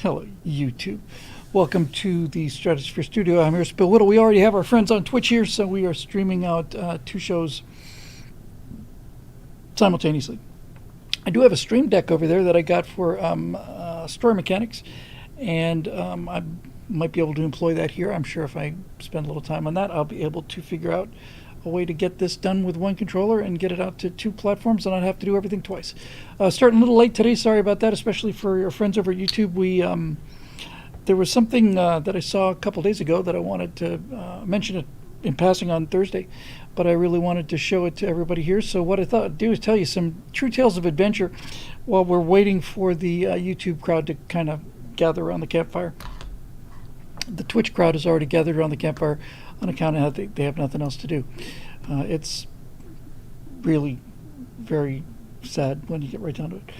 Hello, YouTube. Welcome to the Stratosphere Studio. I'm here, Bill Whittle. We already have our friends on Twitch here, so we are streaming out two shows simultaneously. I do have a stream deck over there that I got for story mechanics, and I might be able to employ that here. I'm sure if I spend a little time on that, I'll be able to figure out a way to get this done with one controller and get it out to two platforms and not have to do everything twice. Starting a little late today, sorry about that, especially for your friends over at YouTube. There was something that I saw a couple days ago that I wanted to mention it in passing on Thursday, but I really wanted to show it to everybody here. So what I thought I'd do is tell you some true tales of adventure while we're waiting for the YouTube crowd to kind of gather around the campfire. The Twitch crowd has already gathered around the campfire on account of how they have nothing else to do. It's really very sad when you get right down to it.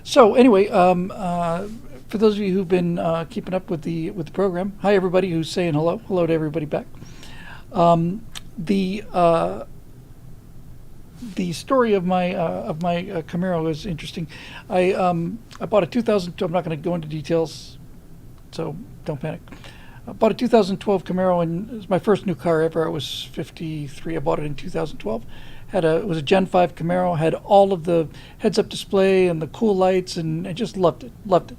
So anyway, for those of you who've been keeping up with the program, hi everybody who's saying hello. Hello to everybody back. The story of my Camaro is interesting. I bought a 2000. I'm not going to go into details, so don't panic. I bought a 2012 Camaro, and it was my first new car ever. I was 53. I bought it in 2012. It was a Gen 5 Camaro. Had all of the heads-up display and the cool lights, and I just loved it. Loved it.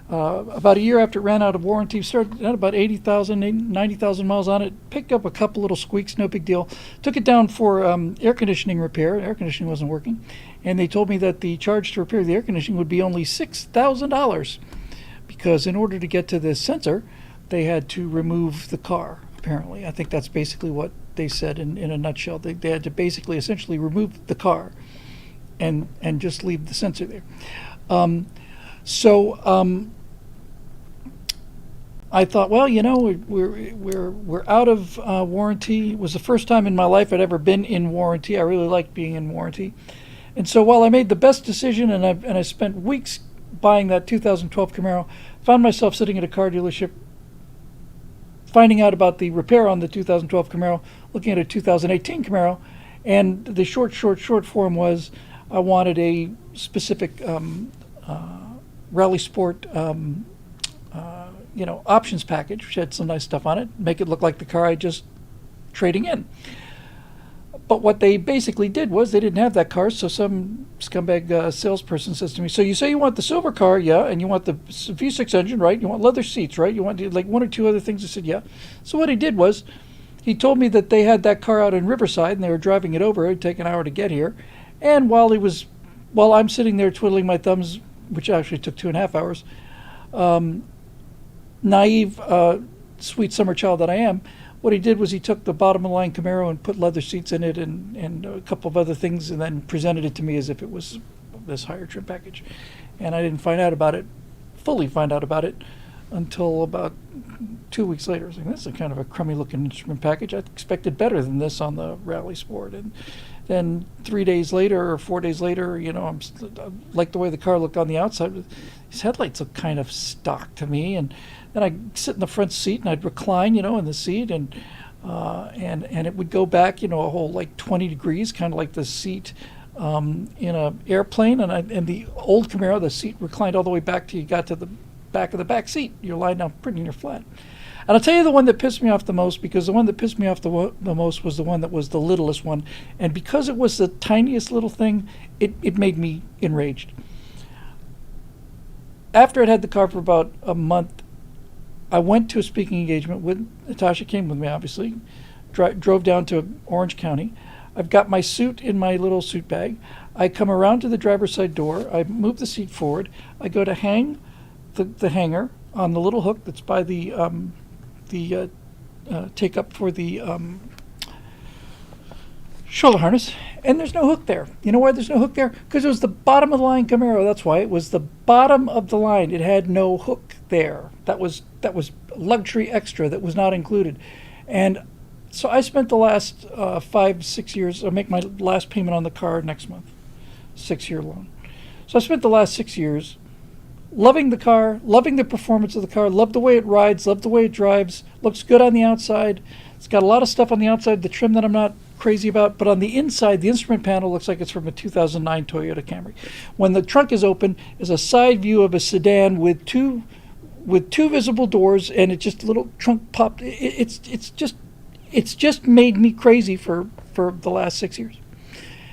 About a year after it ran out of warranty, started at about 80,000, 90,000 miles on it. Picked up a couple little squeaks, no big deal. Took it down for air conditioning repair. Air conditioning wasn't working, and they told me that the charge to repair the air conditioning would be only $6,000, because in order to get to this sensor, they had to remove the car, apparently. I think that's basically what they said in a nutshell. They had to basically essentially remove the car and just leave the sensor there. I thought, well, you know, we're out of warranty. It was the first time in my life I'd ever been in warranty. I really liked being in warranty. And so while I made the best decision and I spent weeks buying that 2012 Camaro, found myself sitting at a car dealership finding out about the repair on the 2012 Camaro, looking at a 2018 Camaro, and the short form was I wanted a specific Rally Sport options package, which had some nice stuff on it, make it look like the car I just trading in. But what they basically did was they didn't have that car, so some scumbag salesperson says to me, so you say you want the silver car, yeah, and you want the V6 engine, right? You want leather seats, right? You want like one or two other things. I said, yeah. So what he did was he told me that they had that car out in Riverside and they were driving it over. It would take an hour to get here. And while I'm sitting there twiddling my thumbs, which actually took 2.5 hours, naive, sweet summer child that I am, what he did was he took the bottom of the line Camaro and put leather seats in it and a couple of other things, and then presented it to me as if it was this higher trim package. And I didn't fully find out about it until about 2 weeks later. I was like, this is kind of a crummy looking instrument package. I expected better than this on the Rally Sport. And then 3 days later or 4 days later, I like the way the car looked on the outside. His headlights look kind of stock to me, and then I'd sit in the front seat and I'd recline, in the seat, and it would go back, a whole like 20 degrees, kind of like the seat in an airplane. And the old Camaro, the seat reclined all the way back till you got to the back of the back seat. You're lying down pretty near flat. And I'll tell you the one that pissed me off the most, because the one that pissed me off the most was the one that was the littlest one. And because it was the tiniest little thing, it made me enraged. After I'd had the car for about a month, I went to a speaking engagement with Natasha, came with me obviously, drove down to Orange County. I've got my suit in my little suit bag. I come around to the driver's side door. I move the seat forward. I go to hang the hanger on the little hook that's by the take up for the shoulder harness, and there's no hook there. You know why there's no hook there? Because it was the bottom of the line Camaro. That's why. It was the bottom of the line. It had no hook there. That was luxury extra that was not included. And so I spent the last 5-6 years. I'll make my last payment on the car next month, 6-year loan. So I spent the last 6 years loving the car, loving the performance of the car, love the way it rides, love the way it drives, looks good on the outside. It's got a lot of stuff on the outside, the trim that I'm not crazy about. But on the inside, the instrument panel looks like it's from a 2009 Toyota Camry. When the trunk is open, is a side view of a sedan with two visible doors, and it's just a little trunk popped. It's just made me crazy for the last 6 years.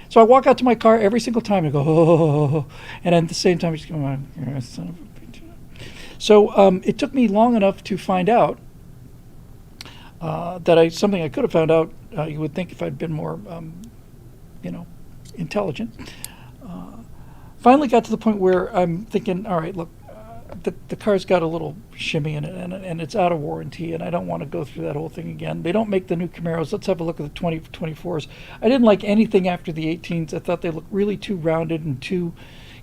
So I walk out to my car every single time and go, oh, and at the same time, I just go, oh, son of a bitch. So it took me long enough to find out that something I could have found out. You would think if I'd been more, intelligent. Finally got to the point where I'm thinking, all right, look, the car's got a little shimmy in it, and it's out of warranty, and I don't want to go through that whole thing again. They don't make the new Camaros. Let's have a look at the 2024s. I didn't like anything after the 18s. I thought they looked really too rounded and too,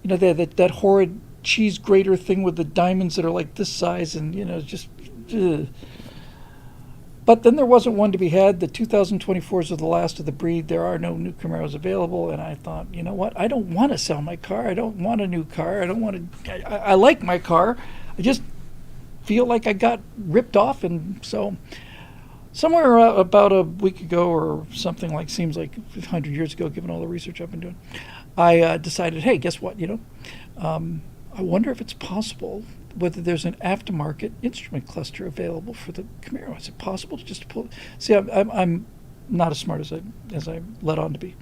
they had that horrid cheese grater thing with the diamonds that are like this size, and, just... Ugh. But then there wasn't one to be had. The 2024s are the last of the breed. There are no new Camaros available, and I thought, you know what? I don't want to sell my car. I don't want a new car. I don't want to. I like my car. I just feel like I got ripped off, and so somewhere about a week ago or something seems like 100 years ago, given all the research I've been doing, I decided, hey, guess what? I wonder if it's possible whether there's an aftermarket instrument cluster available for the Camaro. Is it possible to just pull? See, I'm not as smart as I let on to be.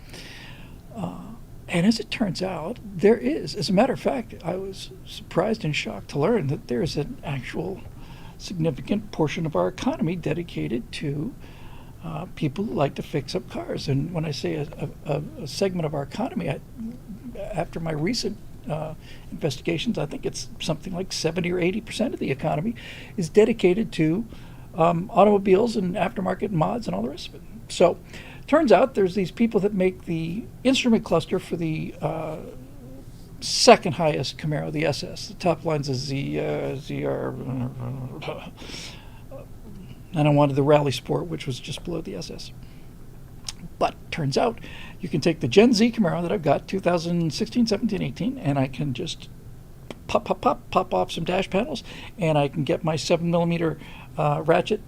And as it turns out, there is. As a matter of fact, I was surprised and shocked to learn that there is an actual significant portion of our economy dedicated to people who like to fix up cars. And when I say a segment of our economy, after my recent investigations, I think it's something like 70 or 80% of the economy is dedicated to automobiles and aftermarket mods and all the rest of it. So turns out there's these people that make the instrument cluster for the second highest Camaro, the SS. The top line's a ZR. And I wanted the Rally Sport, which was just below the SS. But turns out you can take the Gen Z Camaro that I've got, 2016, 17, 18, and I can just pop off some dash panels, and I can get my 7mm ratchet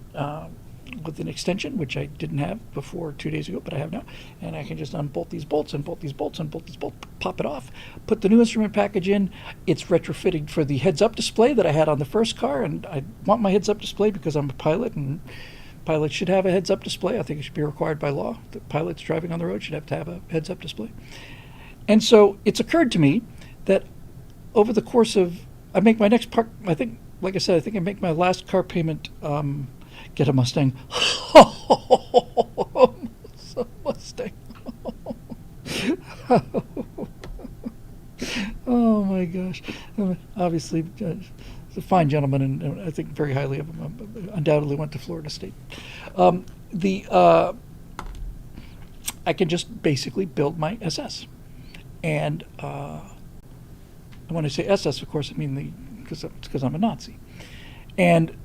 with an extension, which I didn't have before 2 days ago, but I have now. And I can just unbolt these bolts, unbolt these bolts, unbolt these bolts, pop it off, put the new instrument package in. It's retrofitted for the heads-up display that I had on the first car, and I want my heads-up display because I'm a pilot, and pilots should have a heads-up display. I think it should be required by law. The pilots driving on the road should have to have a heads-up display. And so it's occurred to me that over the course of, I make my next part, I think, like I said, I think I make my last car payment, get a Mustang. Mustang. Oh my gosh. Obviously, he's a fine gentleman, and I think very highly of him. Undoubtedly went to Florida State. I can just basically build my SS. And when I say SS, of course, I mean because I'm a Nazi. And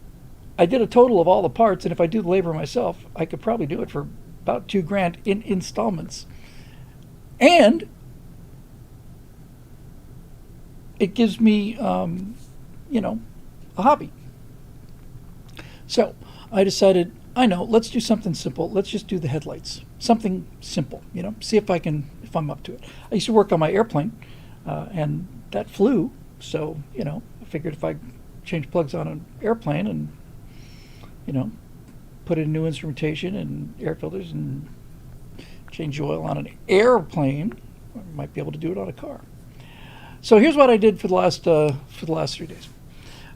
I did a total of all the parts, and if I do the labor myself, I could probably do it for about $2,000 in installments. And it gives me, a hobby. So I decided, let's do something simple. Let's just do the headlights. Something simple, see if I'm up to it. I used to work on my airplane, and that flew. So, I figured if I change plugs on an airplane and, put in new instrumentation and air filters and change oil on an airplane, I might be able to do it on a car. So here's what I did for the last 3 days.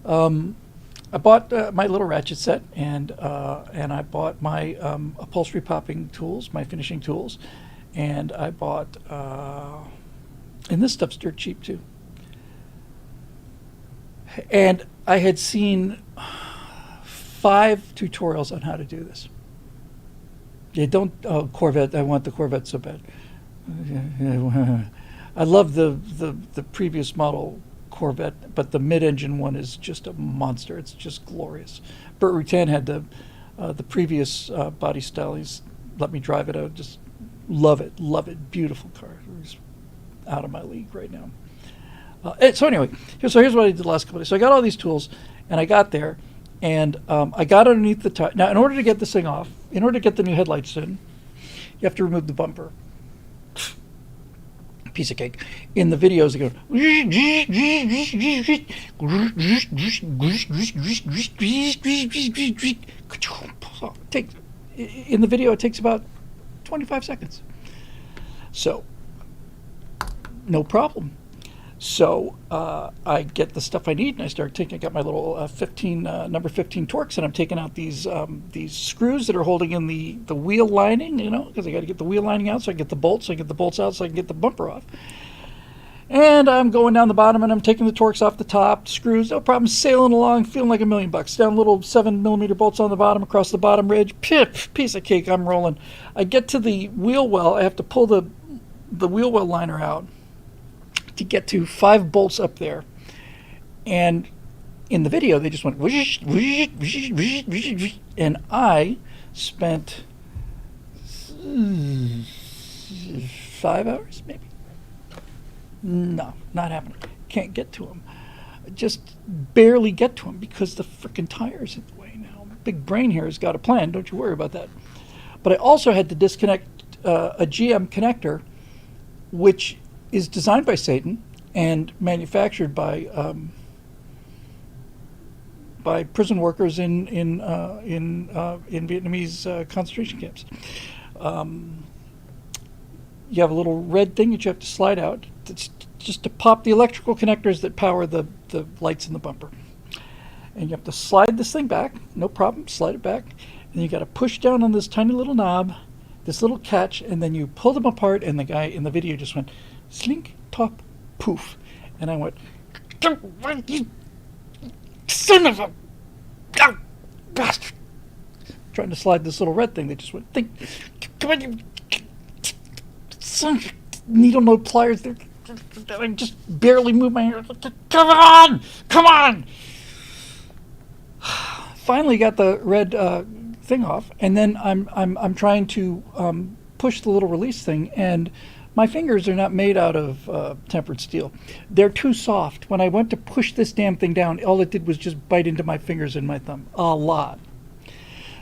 I bought my little ratchet set, and I bought my upholstery popping tools, my finishing tools, and I bought, and this stuff's dirt cheap too. And I had seen 5 tutorials on how to do this. Corvette, I want the Corvette so bad. I love the previous model Corvette, but the mid-engine one is just a monster. It's just glorious. Burt Rutan had the previous body style. He's let me drive it. I just love it. Beautiful car. It's out of my league right now. So anyway, here's what I did the last couple of days. So I got all these tools, and I got there, and I got underneath the tire. Now, in order to get this thing off, in order to get the new headlights in, You have to remove the bumper. Piece of cake. In the videos, they go. In the video, it takes about 25 seconds. So, no problem. So I get the stuff I need, and I start taking. I got my little number 15 Torx, and I'm taking out these screws that are holding in the wheel lining. Because I got to get the wheel lining out, so I get the bolts. So I get the bolts out, so I can get the bumper off. And I'm going down the bottom, and I'm taking the Torx off the top, screws, no problem, sailing along, feeling like $1,000,000. Down little 7mm bolts on the bottom, across the bottom ridge, piece of cake. I'm rolling. I get to the wheel well. I have to pull the wheel well liner out to get to 5 bolts up there. And in the video, they just went whoosh, whoosh, whoosh, whoosh, whoosh, whoosh, and I spent 5 hours, maybe. No, not happening. Can't get to them. Just barely get to them because the frickin' tire's in the way now. Big brain here has got a plan. Don't you worry about that. But I also had to disconnect a GM connector, which is designed by Satan and manufactured by prison workers in Vietnamese concentration camps. You have a little red thing that you have to slide out. It's just to pop the electrical connectors that power the lights in the bumper. And you have to slide this thing back, no problem, slide it back. And you got to push down on this tiny little knob, this little catch, and then you pull them apart, and the guy in the video just went, slink, top, poof. And I went, you son of a bastard. Trying to slide this little red thing, they just went, think, come on, you son of needle nose pliers. I just barely moved my hair. Come on! Finally got the red thing off, and then I'm trying to push the little release thing, and my fingers are not made out of tempered steel. They're too soft. When I went to push this damn thing down, all it did was just bite into my fingers and my thumb a lot.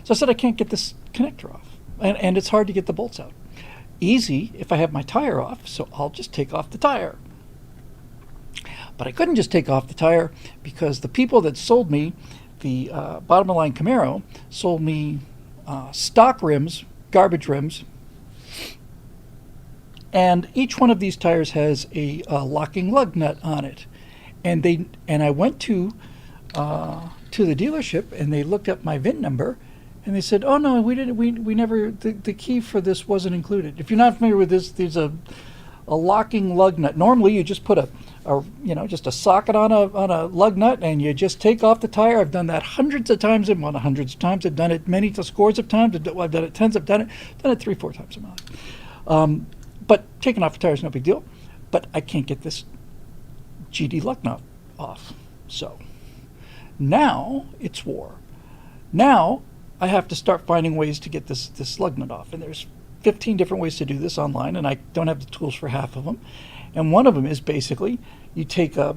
So I said I can't get this connector off, and it's hard to get the bolts out. Easy if I have my tire off, so I'll just take off the tire. But I couldn't just take off the tire because the people that sold me the bottom of the line Camaro sold me stock rims, garbage rims, and each one of these tires has a locking lug nut on it. And I went to the dealership, and they looked up my VIN number. And they said, "Oh no, we didn't. We never. The key for this wasn't included." If you're not familiar with this, there's a locking lug nut. Normally, you just put just a socket on a lug nut, and you just take off the tire. I've done that hundreds of times. I've done it many scores of times. I've done it tens. I've done it 3-4 times in my life. But taking off the tire is no big deal. But I can't get this GD lug nut off. So now it's war. Now I have to start finding ways to get this lug nut off. And there's 15 different ways to do this online, and I don't have the tools for half of them. And one of them is basically you take a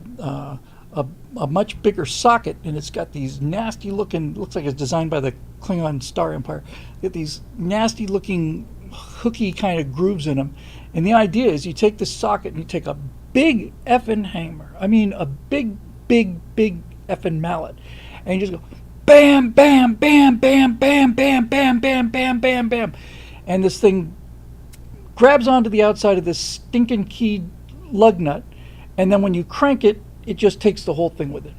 much bigger socket, and it's got these nasty looking, looks like it's designed by the Klingon Star Empire. You get these nasty looking hooky kind of grooves in them. And the idea is you take this socket and you take a big effing hammer. I mean a big effing mallet. And you just go bam, bam, bam, bam, bam, bam, bam, bam, bam, bam, bam. And this thing grabs onto the outside of this stinking key lug nut. And then when you crank it, it just takes the whole thing with it.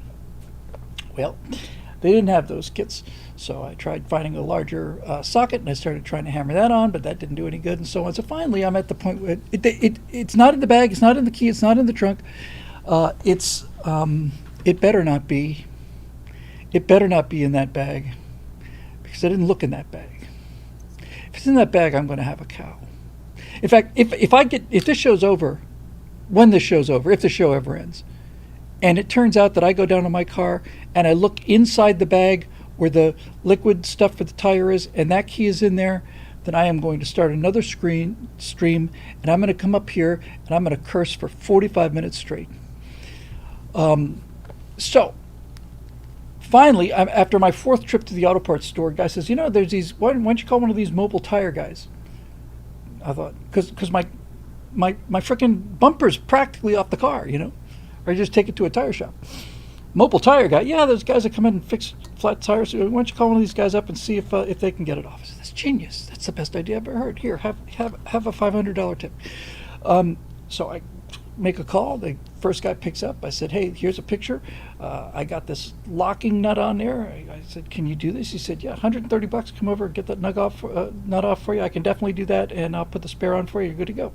Well, they didn't have those kits. So I tried finding a larger socket, and I started trying to hammer that on, but that didn't do any good, and so on. So finally, I'm at the point where it's not in the bag, it's not in the key, it's not in the trunk. It better not be. It better not be in that bag, because I didn't look in that bag. If it's in that bag, I'm going to have a cow. In fact, if this show's over, when this show's over, if the show ever ends, and it turns out that I go down to my car and I look inside the bag where the liquid stuff for the tire is, and that key is in there, then I am going to start another stream, and I'm going to come up here and I'm going to curse for 45 minutes straight. So finally, after my 4th trip to the auto parts store, guy says, there's these, why don't you call one of these mobile tire guys? I thought, because my frickin' bumper's practically off the car, or I just take it to a tire shop. Mobile tire guy, yeah, those guys that come in and fix flat tires. Why don't you call one of these guys up and see if they can get it off? I said, that's genius. That's the best idea I've ever heard. Here, have a $500 tip. So I make a call. The first guy picks up. I said, hey, here's a picture. I got this locking nut on there. I said, can you do this? He said, yeah, $130. Come over and get that nut off for you. I can definitely do that, and I'll put the spare on for you. You're good to go.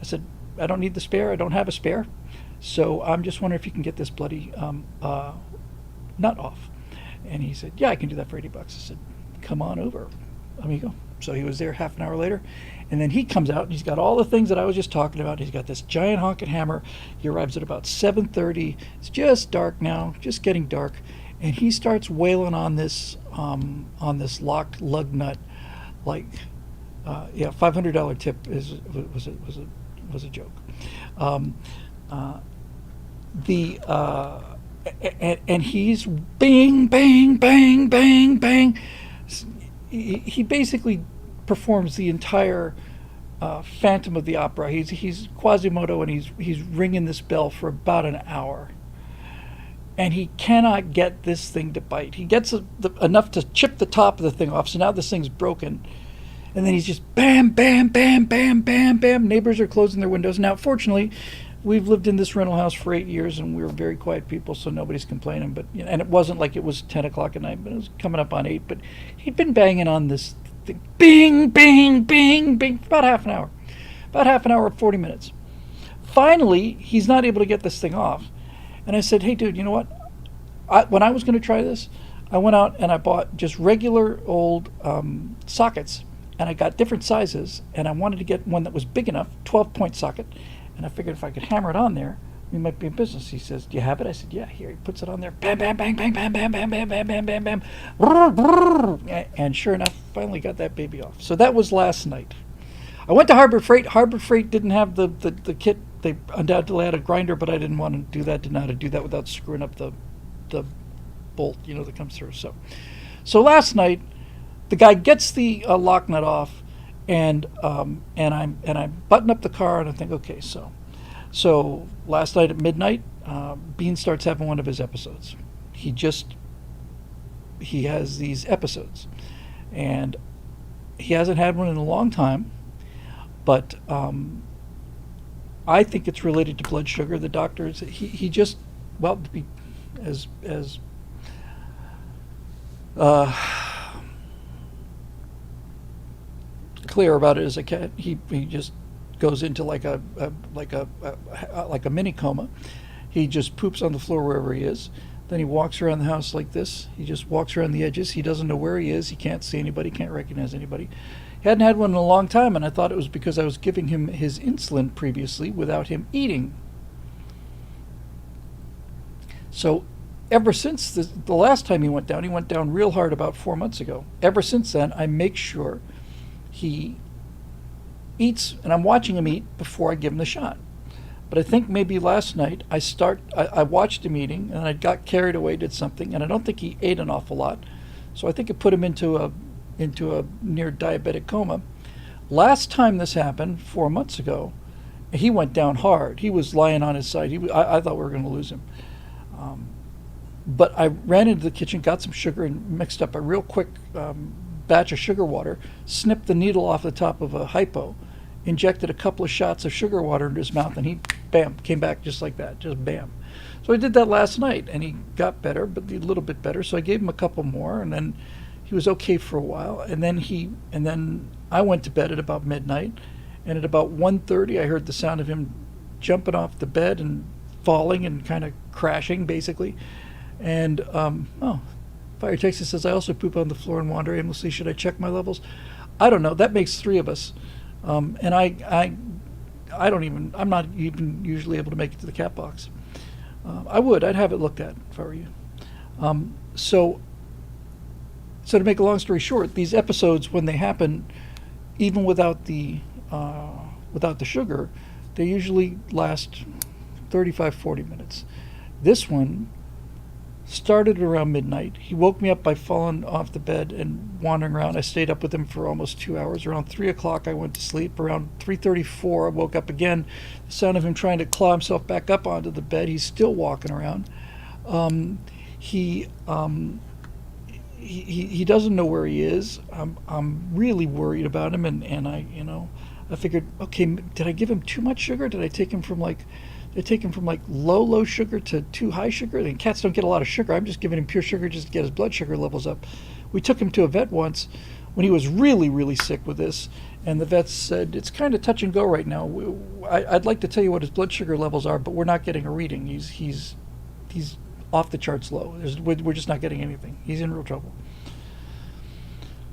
I said, I don't need the spare. I don't have a spare. So I'm just wondering if you can get this bloody nut off. And he said, yeah, I can do that for $80. I said, come on over, amigo. So he was there half an hour later. And then he comes out and he's got all the things that I was just talking about. He's got this giant honking hammer. He arrives at about 7:30. It's just dark now, just getting dark. And he starts wailing on this locked lug nut, like, $500 tip was a joke. And he's bang, bang, bang, bang, bang. He basically performs the entire Phantom of the Opera. He's Quasimodo, and he's ringing this bell for about an hour, and he cannot get this thing to bite. He gets enough to chip the top of the thing off, so now this thing's broken. And then he's just bam, bam, bam, bam, bam, bam. Neighbors are closing their windows. Now, fortunately, we've lived in this rental house for 8 years, and we were very quiet people, so nobody's complaining. But and it wasn't like it was 10 o'clock at night, but it was coming up on 8. But he'd been banging on this thing, bing, bing, bing, bing, for about half an hour. About half an hour, 40 minutes. Finally, he's not able to get this thing off. And I said, hey, dude, you know what? When I was going to try this, I went out and I bought just regular old sockets. And I got different sizes, and I wanted to get one that was big enough, 12-point socket. And I figured if I could hammer it on there, we might be in business. He says, do you have it? I said, yeah, here. He puts it on there. Bam, bam, bang, bang, bam, bam, bam, bam, bam, bam, bam, bam. And sure enough, finally got that baby off. So that was last night. I went to Harbor Freight. Harbor Freight didn't have the kit. They undoubtedly had a grinder, but I didn't want to do that. Didn't know how to do that without screwing up the bolt, that comes through. So last night, the guy gets the lock nut off, and I button up the car, and I think, okay, so last night at midnight, Bean starts having one of his episodes. He has these episodes, and he hasn't had one in a long time, but I think it's related to blood sugar. The doctors, he just, well, to be as clear about it as I can, he just goes into like a mini coma. He just poops on the floor wherever he is. Then he walks around the house like this. He just walks around the edges. He doesn't know where he is. He can't see anybody, can't recognize anybody. He hadn't had one in a long time, and I thought it was because I was giving him his insulin previously without him eating. So ever since the last time he went down real hard about 4 months ago. Ever since then, I make sure he eats, and I'm watching him eat before I give him the shot. But I think maybe last night I watched him eating, and I got carried away, did something, and I don't think he ate an awful lot. So I think it put him into a near diabetic coma. Last time this happened, 4 months ago, he went down hard. He was lying on his side. I thought we were going to lose him. But I ran into the kitchen, got some sugar, and mixed up a real quick batch of sugar water, snipped the needle off the top of a hypo, injected a couple of shots of sugar water into his mouth, and he, bam, came back just like that, just bam. So I did that last night, and he got better, but a little bit better. So I gave him a couple more, and then he was okay for a while. And then I went to bed at about midnight, and at about 1:30, I heard the sound of him jumping off the bed and falling and kind of crashing, basically. And Fire Texas says, I also poop on the floor and wander aimlessly. Should I check my levels? I don't know. That makes 3 of us. And I'm not even usually able to make it to the cat box. I'd have it looked at if I were you. So to make a long story short, these episodes, when they happen, even without the sugar, they usually last 35, 40 minutes. This one Started around midnight. He woke me up by falling off the bed and wandering around. I stayed up with him for almost 2 hours. Around 3 o'clock, I went to sleep. Around 3:34, I woke up again. The sound of him trying to claw himself back up onto the bed. He's still walking around. He doesn't know where he is. I'm really worried about him, and I figured, okay, did I give him too much sugar? Did I take him from like low sugar to too high sugar? And cats don't get a lot of sugar. I'm just giving him pure sugar just to get his blood sugar levels up. We took him to a vet once when he was really, really sick with this, and the vet said, it's kind of touch and go right now. I'd like to tell you what his blood sugar levels are, but we're not getting a reading. He's off the charts low. We're just not getting anything. He's in real trouble.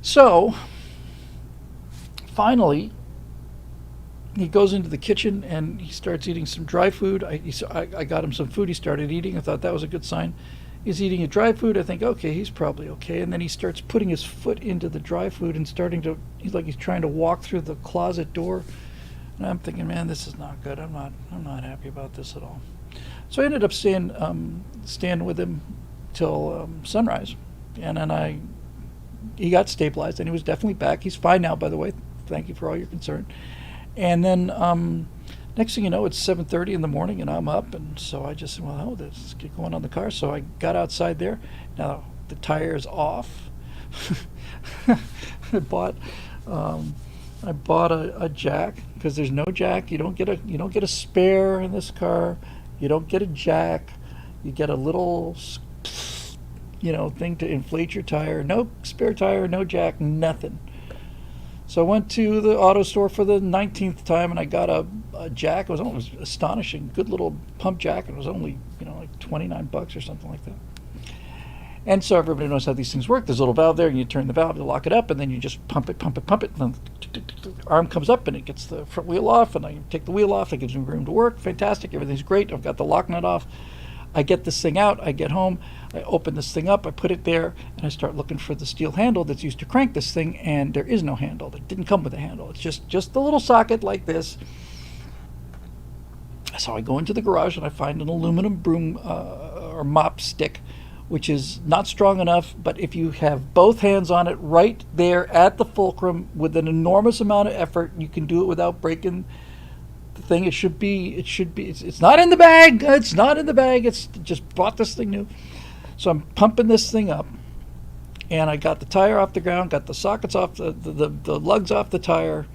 So, finally, he goes into the kitchen and he starts eating some dry food. I got him some food. He started eating. I thought that was a good sign. He's eating a dry food. I think, okay, he's probably okay. And then he starts putting his foot into the dry food and he's trying to walk through the closet door. And I'm thinking, man, this is not good. I'm not happy about this at all. So I ended up staying with him till sunrise, and then he got stabilized, and he was definitely back. He's fine now, by the way. Thank you for all your concern. And then next thing you know, it's 7:30 in the morning, and I'm up, and so I just said, well, let's get going on the car. So I got outside there. Now the tire is off. I bought a jack, because there's no jack. You don't get a spare in this car. You don't get a jack. You get a little, thing to inflate your tire. No spare tire, no jack, nothing. So I went to the auto store for the 19th time, and I got a jack. It was astonishing. Good little pump jack. It was only, like $29 or something like that. And so everybody knows how these things work. There's a little valve there, and you turn the valve, you lock it up, and then you just pump it, and then the arm comes up, and it gets the front wheel off, and I take the wheel off. It gives me room to work. Fantastic. Everything's great. I've got the lock nut off. I get this thing out. I get home. I open this thing up. I put it there, and I start looking for the steel handle that's used to crank this thing, and there is no handle. It didn't come with a handle. It's just the little socket like this. So I go into the garage, and I find an aluminum broom or mop stick, which is not strong enough, but if you have both hands on it right there at the fulcrum with an enormous amount of effort, you can do it without breaking the thing. It's not in the bag. It's not in the bag. It's just bought this thing new. So I'm pumping this thing up, and I got the tire off the ground, got the sockets off, the lugs off the tire.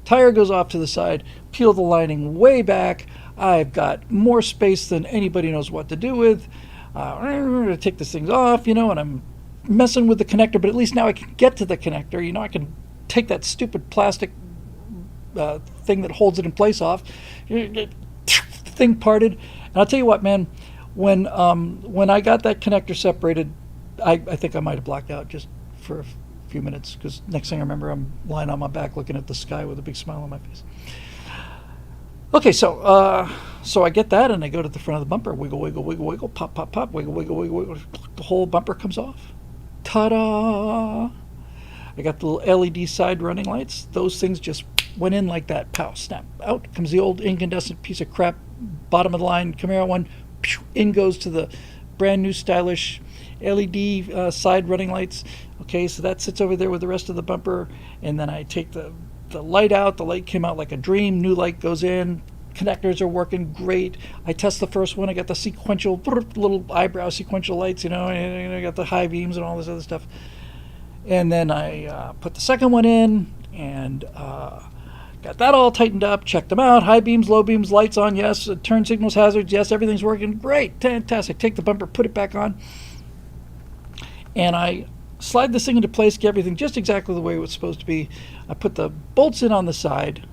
Tire goes off to the side, peel the lining way back. I've got more space than anybody knows what to do with. To take this thing off, and I'm messing with the connector, but at least now I can get to the connector. I can take that stupid plastic thing that holds it in place off. The thing parted, and I'll tell you what, man. When I got that connector separated, I think I might have blacked out just for a few minutes, because next thing I remember, I'm lying on my back looking at the sky with a big smile on my face. Okay, so I get that, and I go to the front of the bumper, wiggle, wiggle, wiggle, wiggle, pop, pop, pop, wiggle, wiggle, wiggle, wiggle. The whole bumper comes off. Ta-da! I got the little LED side running lights. Those things just went in like that. Pow, snap. Out comes the old incandescent piece of crap, bottom of the line Camaro one. In goes to the brand new stylish LED side running lights. Okay, so that sits over there with the rest of the bumper, and then I take the light out. The light came out like a dream. New light goes in. Connectors are working great. I test the first one. I got the sequential little eyebrow sequential lights, and I got the high beams and all this other stuff. And then I put the second one in, and got that all tightened up, checked them out. High beams, low beams, lights on, yes. Turn signals, hazards, yes. Everything's working great. Fantastic. Take the bumper, put it back on. And I slide this thing into place, get everything just exactly the way it was supposed to be. I put the bolts in on the side.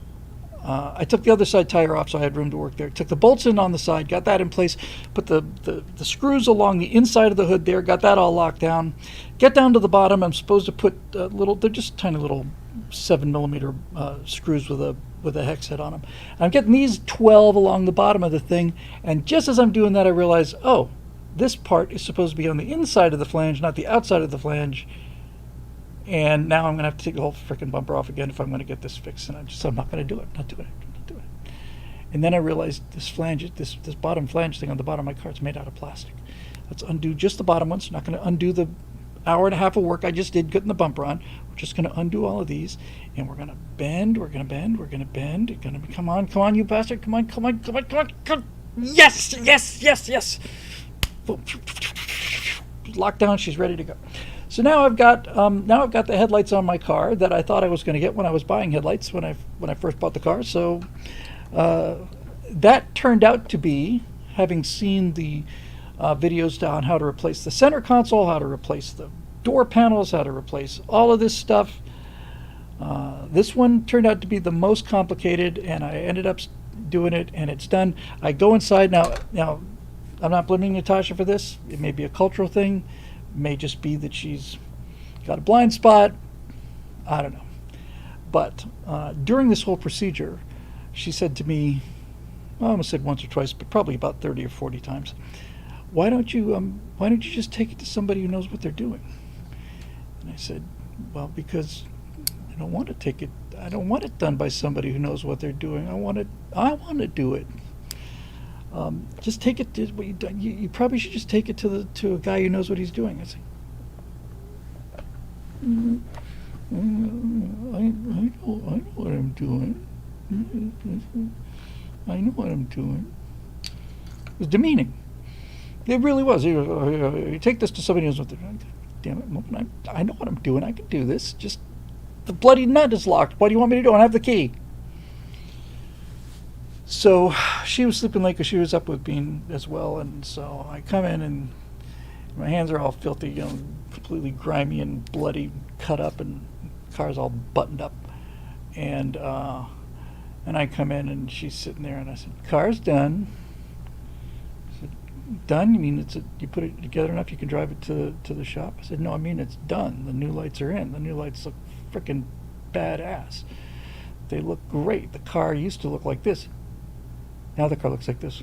I took the other side tire off so I had room to work there. Took the bolts in on the side, got that in place. Put the screws along the inside of the hood there, got that all locked down. Get down to the bottom. I'm supposed to put they're just tiny little 7mm screws with a hex head on them. I'm getting these 12 along the bottom of the thing, and just as I'm doing that, I realize, oh, this part is supposed to be on the inside of the flange, not the outside of the flange. And now I'm going to have to take the whole freaking bumper off again if I'm going to get this fixed. And I'm not going to do it. Not doing it. And then I realized this flange, this bottom flange thing on the bottom of my car is made out of plastic. Let's undo just the bottom ones. Not going to undo the hour and a half of work I just did getting the bumper on. We're just going to undo all of these, and we're going to bend, we're going to bend, we're going to bend. You're going to come on, you bastard. Come on. Yes. Locked down, she's ready to go. So now I've got the headlights on my car that I thought I was going to get when I was buying headlights when I first bought the car. So that turned out to be, having seen the videos on how to replace the center console, how to replace the door panels, how to replace all of this stuff. This one turned out to be the most complicated, and I ended up doing it, and it's done. I go inside now. I'm not blaming Natasha for this. It may be a cultural thing. It may just be that she's got a blind spot. I don't know. But during this whole procedure, she said to me, I almost said once or twice, but probably about 30 or 40 times, why don't you just take it to somebody who knows what they're doing? And I said, well, because I don't want to take it. I don't want it done by somebody who knows what they're doing. I want to do it. Just take it to what you probably should just take it to a guy who knows what he's doing. I say, I know what I'm doing. I know what I'm doing. It was demeaning. It really was. You take this to somebody who knows what they're doing. Damn it, woman, I know what I'm doing. I can do this. Just the bloody nut is locked. What do you want me to do? I don't have the key. So she was sleeping late because she was up with me as well, and so I come in and my hands are all filthy, completely grimy and bloody, cut up, and the car's all buttoned up, and I come in and she's sitting there, and I said, "Car's done." I said, "Done? You mean you put it together enough you can drive it to the shop?" I said, "No, I mean it's done. The new lights are in. The new lights look freaking badass. They look great. The car used to look like this. Now the car looks like this."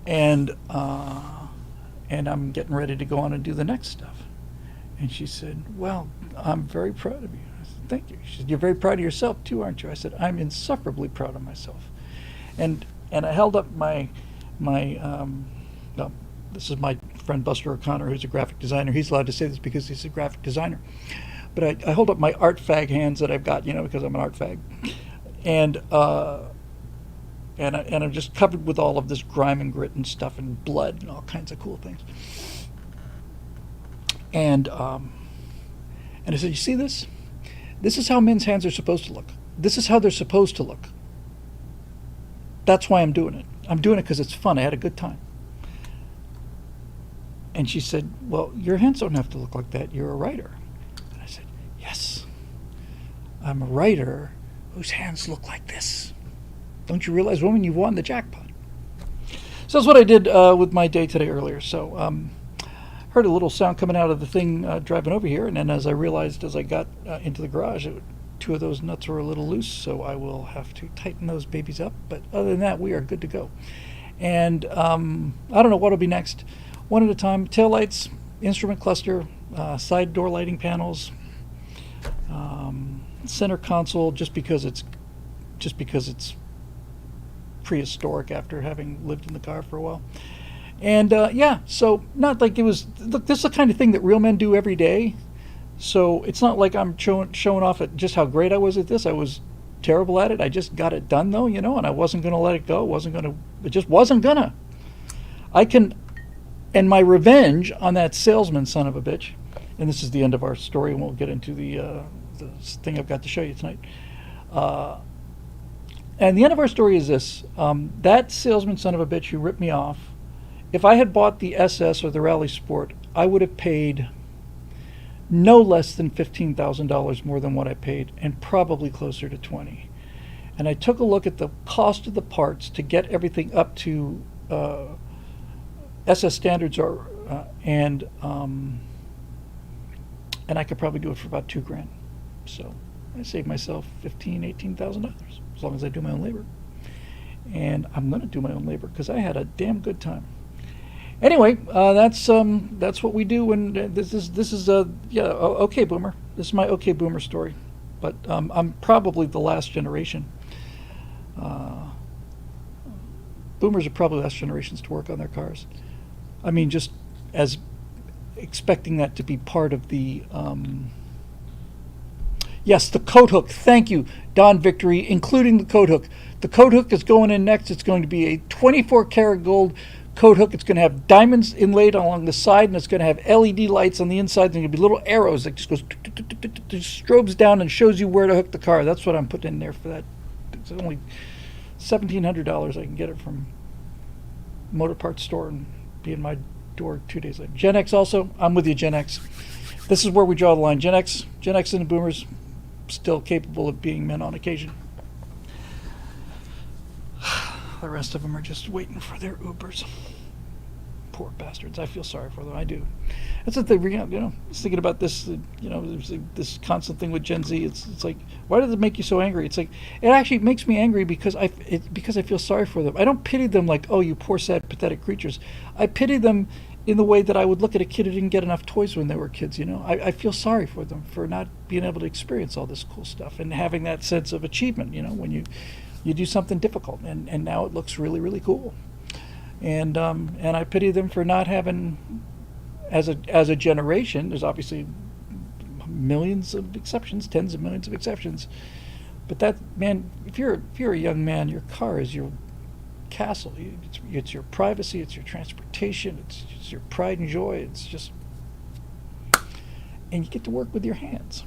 And I'm getting ready to go on and do the next stuff. And she said, "Well, I'm very proud of you." I said, "Thank you." She said, "You're very proud of yourself too, aren't you?" I said, "I'm insufferably proud of myself." And I held up my this is my friend Buster O'Connor, who's a graphic designer. He's allowed to say this because he's a graphic designer. But I hold up my art fag hands that I've got, because I'm an art fag. And I'm just covered with all of this grime and grit and stuff and blood and all kinds of cool things. And I said, "You see this? This is how men's hands are supposed to look. This is how they're supposed to look. That's why I'm doing it. I'm doing it because it's fun. I had a good time." And she said, "Well, your hands don't have to look like that. You're a writer." And I said, "Yes, I'm a writer whose hands look like this. Don't you realize, woman, you've won the jackpot?" So that's what I did with my day today earlier. So heard a little sound coming out of the thing driving over here, and then as I realized as I got into the garage, two of those nuts were a little loose, so I will have to tighten those babies up. But other than that, we are good to go. And I don't know what will be next. One at a time. Taillights, instrument cluster, side door lighting panels, center console, just because it's prehistoric after having lived in the car for a while. And so not like it was. Look, this is the kind of thing that real men do every day. So it's not like I'm showing off at just how great I was at this. I was terrible at it. I just got it done though, and I wasn't going to let it go. It just wasn't gonna. And my revenge on that salesman son of a bitch, and this is the end of our story, and we'll get into the thing I've got to show you tonight. And the end of our story is this. That salesman son of a bitch who ripped me off, if I had bought the SS or the Rally Sport, I would have paid no less than $15,000 more than what I paid, and probably closer to 20. And I took a look at the cost of the parts to get everything up to SS standards, and I could probably do it for about $2,000. So I saved myself $18,000 as long as I do my own labor. And I'm going to do my own labor because I had a damn good time. Anyway, that's what we do. And this is okay boomer. This is my okay boomer story. But I'm probably the last generation. Boomers are probably the last generations to work on their cars. I mean, just as expecting that to be part of the. Yes, the coat hook. Thank you, Don Victory, including the coat hook. The coat hook is going in next. It's going to be a 24 karat gold coat hook. It's going to have diamonds inlaid along the side, and it's going to have LED lights on the inside. There's going to be little arrows that just goes strobes down and shows you where to hook the car. That's what I'm putting in there for that. It's only $1,700. I can get it from Motor Parts Store and be in my door 2 days later. Gen X also. I'm with you, Gen X. This is where we draw the line. Gen X and the Boomers still capable of being men on occasion. The rest of them are just waiting for their Ubers. Poor bastards. I feel sorry for them. I do. That's the thing. I was thinking about this. There's this constant thing with Gen Z. It's like, why does it make you so angry? It's like, it actually makes me angry because I feel sorry for them. I don't pity them like, oh, you poor, sad, pathetic creatures. I pity them in the way that I would look at a kid who didn't get enough toys when they were kids. I feel sorry for them for not being able to experience all this cool stuff and having that sense of achievement. When you do something difficult and now it looks really, really cool. And I pity them for not having, as a generation. There's obviously millions of exceptions, tens of millions of exceptions, but that, man, if you're a young man, your car is your castle. It's your privacy. It's your transportation. It's your pride and joy. It's just, and you get to work with your hands.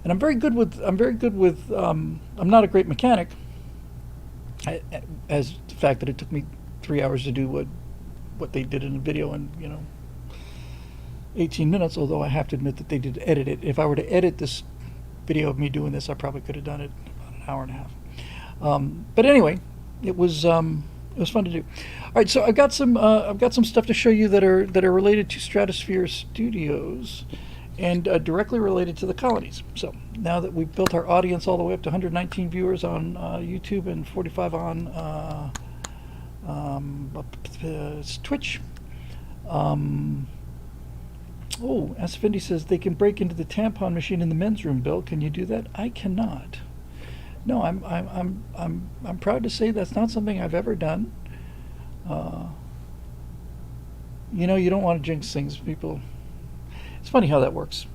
And I'm very good with. I'm not a great mechanic. As the fact that it took me 3 hours to do what they did in the video in 18 minutes. Although I have to admit that they did edit it. If I were to edit this video of me doing this, I probably could have done it in about an hour and a half. But anyway. It was fun to do. All right, so I've got some stuff to show you that are related to Stratosphere Studios, and directly related to the colonies. So now that we've built our audience all the way up to 119 viewers on YouTube and 45 on Twitch. Asfindi says they can break into the tampon machine in the men's room. Bill, can you do that? I cannot. No, I'm proud to say that's not something I've ever done. You don't want to jinx things, people. It's funny how that works.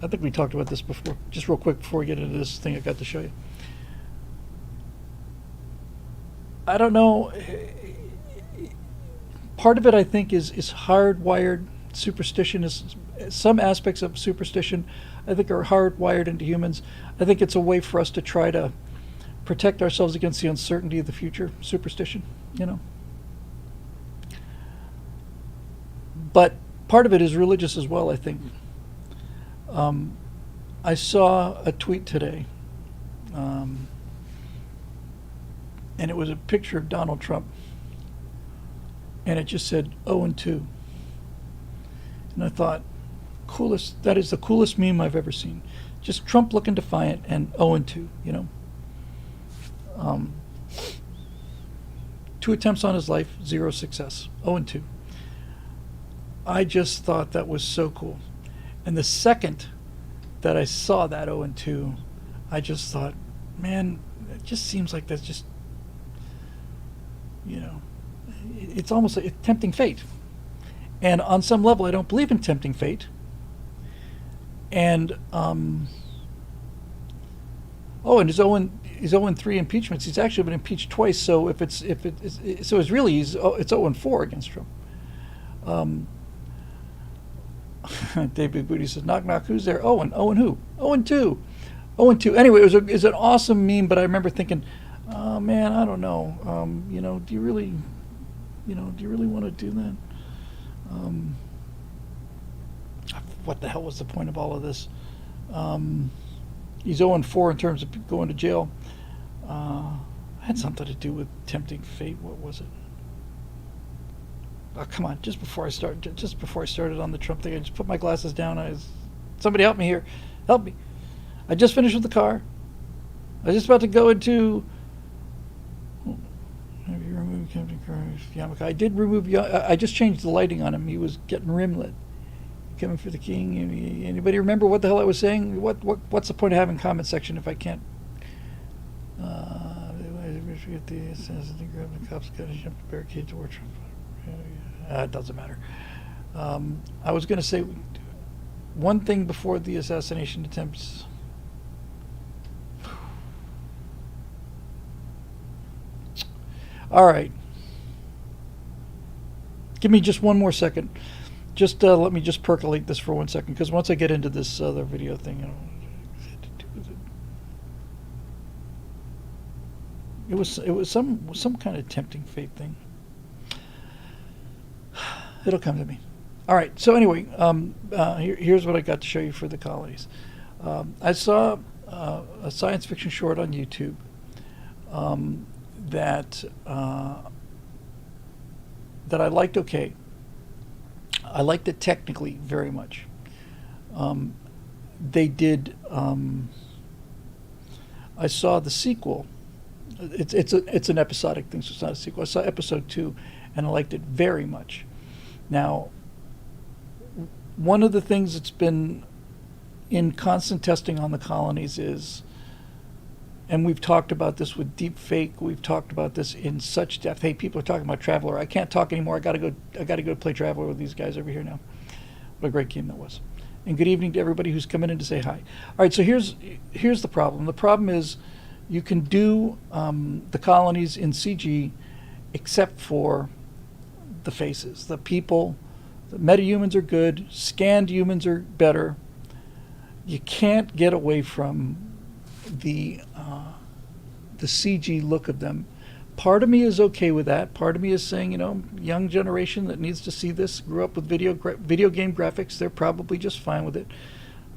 I think we talked about this before. Just real quick before we get into this thing I got to show you. I don't know. Part of it, I think, is hardwired. Superstition is some aspects of superstition, I think, are hardwired into humans. I think it's a way for us to try to protect ourselves against the uncertainty of the future. Superstition, But part of it is religious as well, I think. I saw a tweet today, and it was a picture of Donald Trump, and it just said 0-2. And I thought, that is the coolest meme I've ever seen. Just Trump looking defiant and 0-2, 2 attempts on his life, 0 success, 0-2. I just thought that was so cool. And the second that I saw that 0-2, I just thought, man, it just seems like that's just, it's almost like tempting fate. And on some level, I don't believe in tempting fate. And and his 0-3 impeachments. He's actually been impeached twice. So it's really it's 0-4 against Trump. David Booty says, knock knock, who's there? Owen who? 0-2. 0-2. Anyway, it was an awesome meme. But I remember thinking, oh man, I don't know. Do you really want to do that? What the hell was the point of all of this? He's 0-4 in terms of going to jail. Had something to do with tempting fate. What was it? Oh, come on! Just before I started on the Trump thing, I just put my glasses down. Somebody help me here! Help me! I just finished with the car. I was just about to go into. Have you removed Captain Carter's yarmulke? I did remove. I just changed the lighting on him. He was getting rim lit. Coming for the king. Anybody remember what the hell I was saying? What's the point of having a comment section if I can't? Forget the assassin to grab the cops, got to jump the barricade to war Trump. It doesn't matter. I was going to say one thing before the assassination attempts. All right. Give me just one more second. Just let me just percolate this for 1 second, because once I get into this other video thing, you know, it was some kind of tempting fate thing. It'll come to me. All right. So anyway, here's what I got to show you for the colonies. I saw a science fiction short on YouTube that I liked. Okay, I liked it technically very much. They did. I saw the sequel. It's an episodic thing, so it's not a sequel. I saw episode 2, and I liked it very much. Now, one of the things that's been in constant testing on the colonies is, and we've talked about this with deep fake, we've talked about this in such depth. Hey, people are talking about Traveler. I can't talk anymore. I gotta go play Traveler with these guys over here now. What a great game that was. And good evening to everybody who's coming in to say hi. All right, so here's the problem. The problem is you can do the colonies in CG except for the faces. The people, the metahumans are good, scanned humans are better. You can't get away from the CG look of them. Part of me is okay with that. Part of me is saying, you know, young generation that needs to see this, grew up with video game graphics, they're probably just fine with it.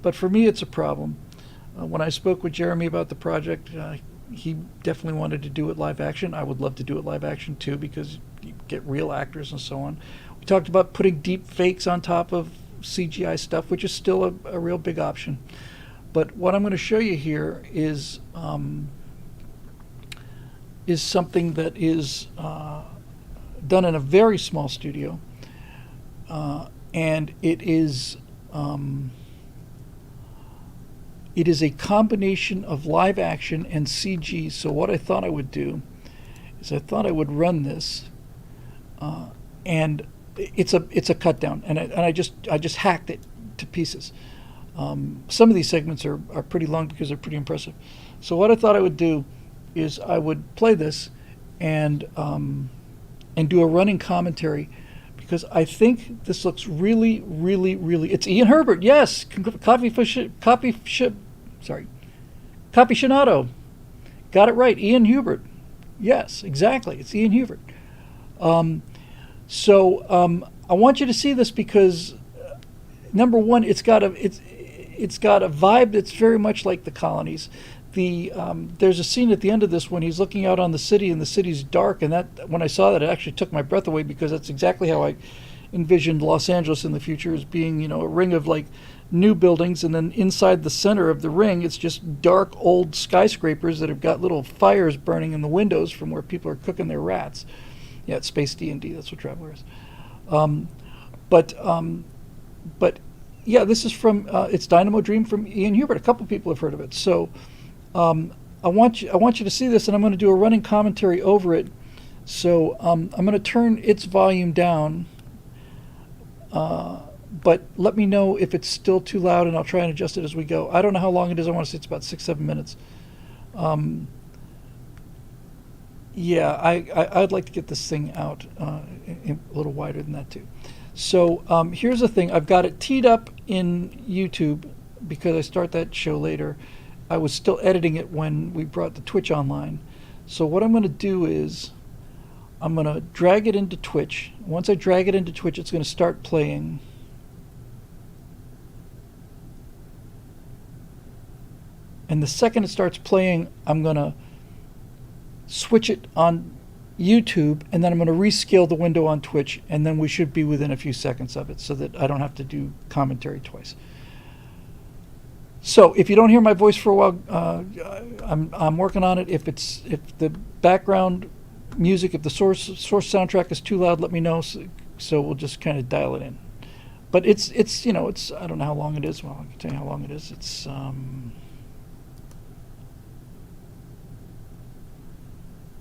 But for me, it's a problem. When I spoke with Jeremy about the project, he definitely wanted to do it live action. I would love to do it live action too, because you get real actors and so on. We talked about putting deep fakes on top of CGI stuff, which is still a real big option. But what I'm going to show you here is something that is done in a very small studio, and it is a combination of live action and CG. So what I thought I would do is I thought I would run this, and it's a cut down, and I just hacked it to pieces. Some of these segments are pretty long because they're pretty impressive. So what I thought I would do is I would play this and do a running commentary, because I think this looks really, really, really. It's Ian Herbert, yes. Capicionato. Got it right, Ian Hubert. Yes, exactly. It's Ian Hubert. So I want you to see this because number one, it's got a vibe that's very much like the colonies. There's a scene at the end of this when he's looking out on the city and the city's dark, and that, when I saw that, it actually took my breath away, because that's exactly how I envisioned Los Angeles in the future, as being, you know, a ring of like new buildings, and then inside the center of the ring it's just dark old skyscrapers that have got little fires burning in the windows from where people are cooking their rats. Yeah, it's Space D&D, that's what Traveler is. But yeah, this is from it's Dynamo Dream from Ian Hubert. A couple people have heard of it. So I want you to see this, and I'm going to do a running commentary over it. So I'm going to turn its volume down, but let me know if it's still too loud, and I'll try and adjust it as we go. I don't know how long it is. I want to say it's about 6-7 minutes. Yeah, I'd like to get this thing out a little wider than that too. So here's the thing. I've got it teed up in YouTube because I start that show later. I was still editing it when we brought the Twitch online. So what I'm going to do is I'm going to drag it into Twitch. Once I drag it into Twitch, it's going to start playing. And the second it starts playing, I'm going to switch it on YouTube, and then I'm going to rescale the window on Twitch, and then we should be within a few seconds of it, so that I don't have to do commentary twice. So if you don't hear my voice for a while, I'm working on it. If the background music, if the source soundtrack is too loud, let me know. So we'll just kind of dial it in. But it's I don't know how long it is. Well, I can tell you how long it is. It's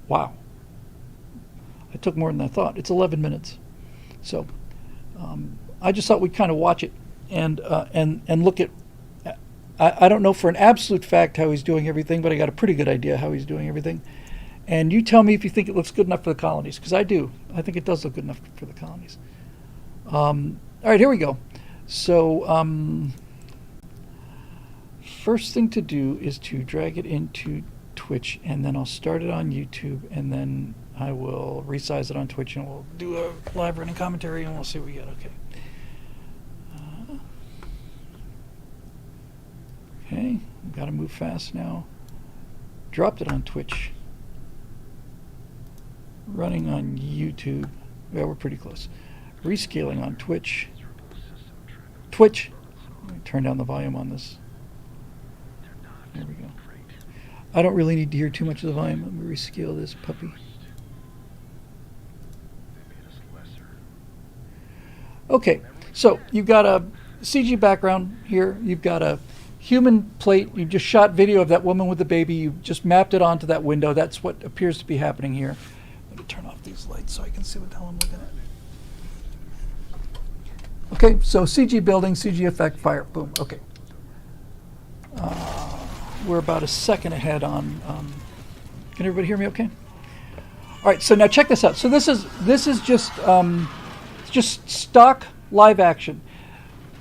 wow. It took more than I thought. It's 11 minutes. So I just thought we'd kind of watch it and look at. I don't know for an absolute fact how he's doing everything, but I got a pretty good idea how he's doing everything. And you tell me if you think it looks good enough for the colonies, because I do. I think it does look good enough for the colonies. All right, here we go. So first thing to do is to drag it into Twitch, and then I'll start it on YouTube, and then I will resize it on Twitch, and we'll do a live running commentary, and we'll see what we get. Okay. Okay, got to move fast now. Dropped it on Twitch. Running on YouTube. Yeah, we're pretty close. Rescaling on Twitch. Twitch. Let me turn down the volume on this. There we go. I don't really need to hear too much of the volume. Let me rescale this puppy. Okay, so you've got a CG background here. You've got a human plate. You just shot video of that woman with the baby. You just mapped it onto that window. That's what appears to be happening here. Let me turn off these lights so I can see what the hell I'm looking at. Okay, so CG building, CG effect, fire, boom. Okay. We're about a second ahead on. Can everybody hear me? Okay. All right. So now check this out. So this is just stock live action.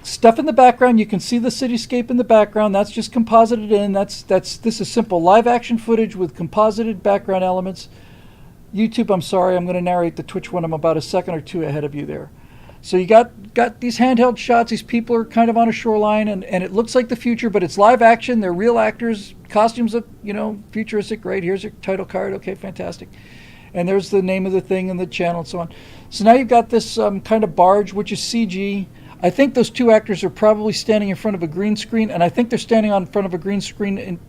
Stuff in the background, you can see the cityscape in the background. That's just composited in. This is simple live action footage with composited background elements. YouTube, I'm sorry, I'm going to narrate the Twitch one. I'm about a second or two ahead of you there. So you got these handheld shots. These people are kind of on a shoreline, and it looks like the future, but it's live action. They're real actors. Costumes look, futuristic. Great. Here's your title card. Okay, fantastic. And there's the name of the thing and the channel and so on. So now you've got this kind of barge, which is CG. I think those two actors are probably standing in front of a green screen, and I think they're standing in front of a green screen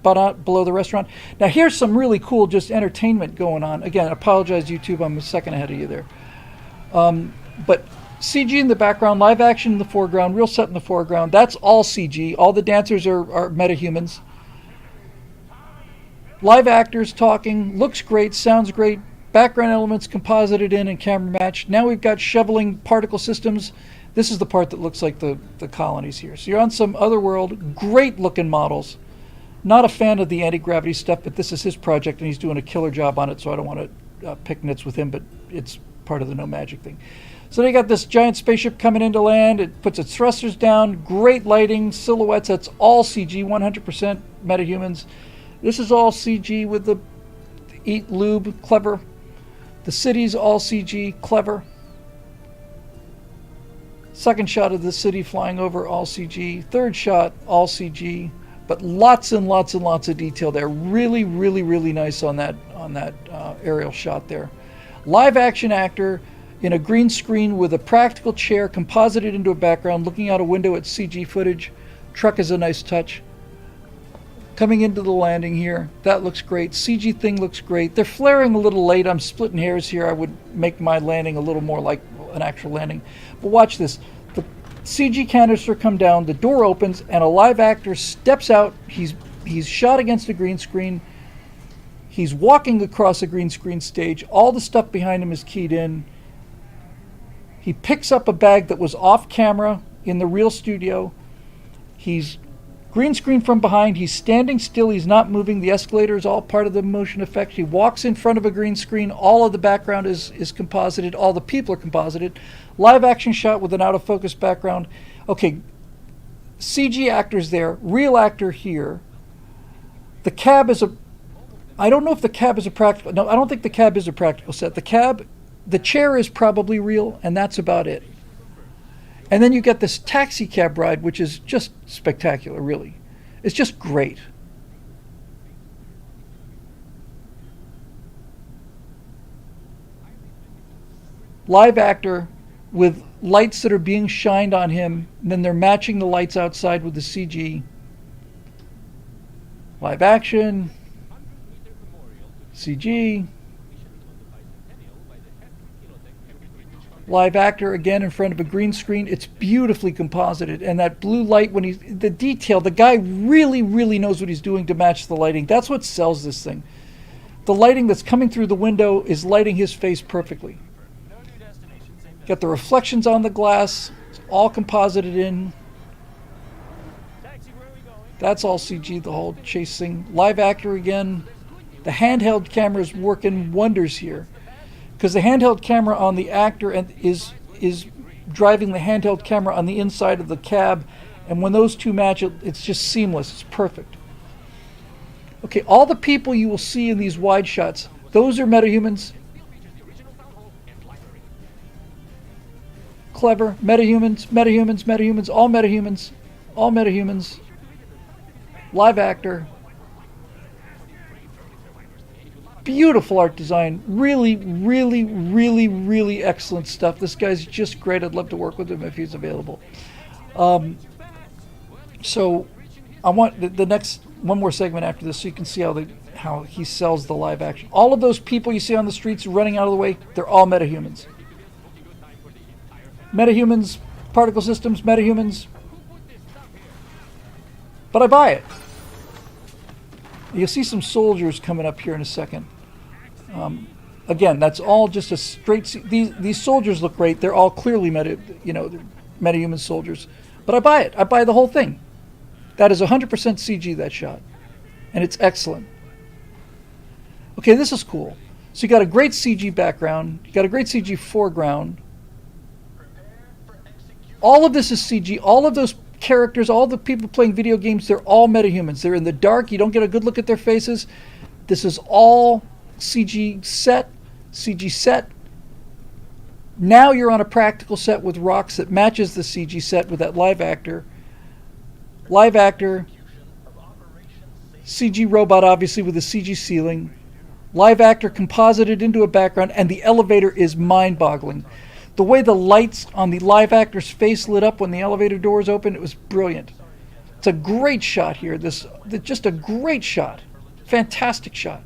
below the restaurant. Now here's some really cool just entertainment going on. Again, I apologize, YouTube, I'm a second ahead of you there. But CG in the background, live action in the foreground, real set in the foreground. That's all CG. All the dancers are metahumans. Live actors talking, looks great, sounds great. Background elements composited in and camera matched. Now we've got shoveling particle systems. This is the part that looks like the colonies here. So you're on some other world, great looking models. Not a fan of the anti-gravity stuff, but this is his project and he's doing a killer job on it, so I don't want to pick nits with him, but it's part of the no magic thing. So they got this giant spaceship coming into land. It puts its thrusters down, great lighting, silhouettes. That's all CG, 100% metahumans. This is all CG with the eat lube, clever. The city's all CG, clever. Second shot of the city flying over, all CG. Third shot, all CG. But lots and lots and lots of detail there. Really, really, really nice on that aerial shot there. Live action actor in a green screen with a practical chair composited into a background, looking out a window at CG footage. Truck is a nice touch. Coming into the landing here, that looks great. CG thing looks great. They're flaring a little late. I'm splitting hairs here. I would make my landing a little more like an actual landing. But watch this. The CG canister come down, the door opens, and a live actor steps out. He's shot against a green screen. He's walking across a green screen stage. All the stuff behind him is keyed in. He picks up a bag that was off camera in the real studio. He's green screen from behind. He's standing still. He's not moving. The escalator is all part of the motion effect. He walks in front of a green screen. All of the background is composited. All the people are composited. Live action shot with an out of focus background. Okay, CG actors there. Real actor here. The cab is I don't know if the cab is a practical. No, I don't think the cab is a practical set. The chair is probably real, and that's about it. And then you get this taxi cab ride, which is just spectacular, really. It's just great. Live actor with lights that are being shined on him, and then they're matching the lights outside with the CG. Live action, CG. Live actor again in front of a green screen. It's beautifully composited, and that blue light, the detail, the guy really, really knows what he's doing to match the lighting. That's what sells this thing. The lighting that's coming through the window is lighting his face perfectly. Got the reflections on the glass. It's all composited in. That's all CG, the whole chase thing. Live actor again. The handheld camera is working wonders here, because the handheld camera on the actor and is driving the handheld camera on the inside of the cab, and when those two match, it's just seamless. It's perfect. Okay, all the people you will see in these wide shots, those are metahumans. Clever. Metahumans, metahumans, metahumans, all metahumans, all metahumans. Live actor. Beautiful art design. Really, really, really, really excellent stuff. This guy's just great. I'd love to work with him if he's available. So I want the next one more segment after this so you can see how he sells the live action. All of those people you see on the streets running out of the way, they're all metahumans. Metahumans, particle systems, metahumans. But I buy it. You'll see some soldiers coming up here in a second. Again, that's all just a straight. These soldiers look great. They're all clearly metahuman soldiers. But I buy it. I buy the whole thing. That is 100% CG, that shot, and it's excellent. Okay, this is cool. So you got a great CG background. You got a great CG foreground. All of this is CG. All of those characters, all the people playing video games, they're all metahumans. They're in the dark. You don't get a good look at their faces. This is all CG set. CG set. Now you're on a practical set with rocks that matches the CG set with that live actor. Live actor. CG robot, obviously, with a CG ceiling. Live actor composited into a background, and the elevator is mind-boggling. The way the lights on the live actor's face lit up when the elevator doors opened, it was brilliant. It's a great shot here. Just a great shot. Fantastic shot.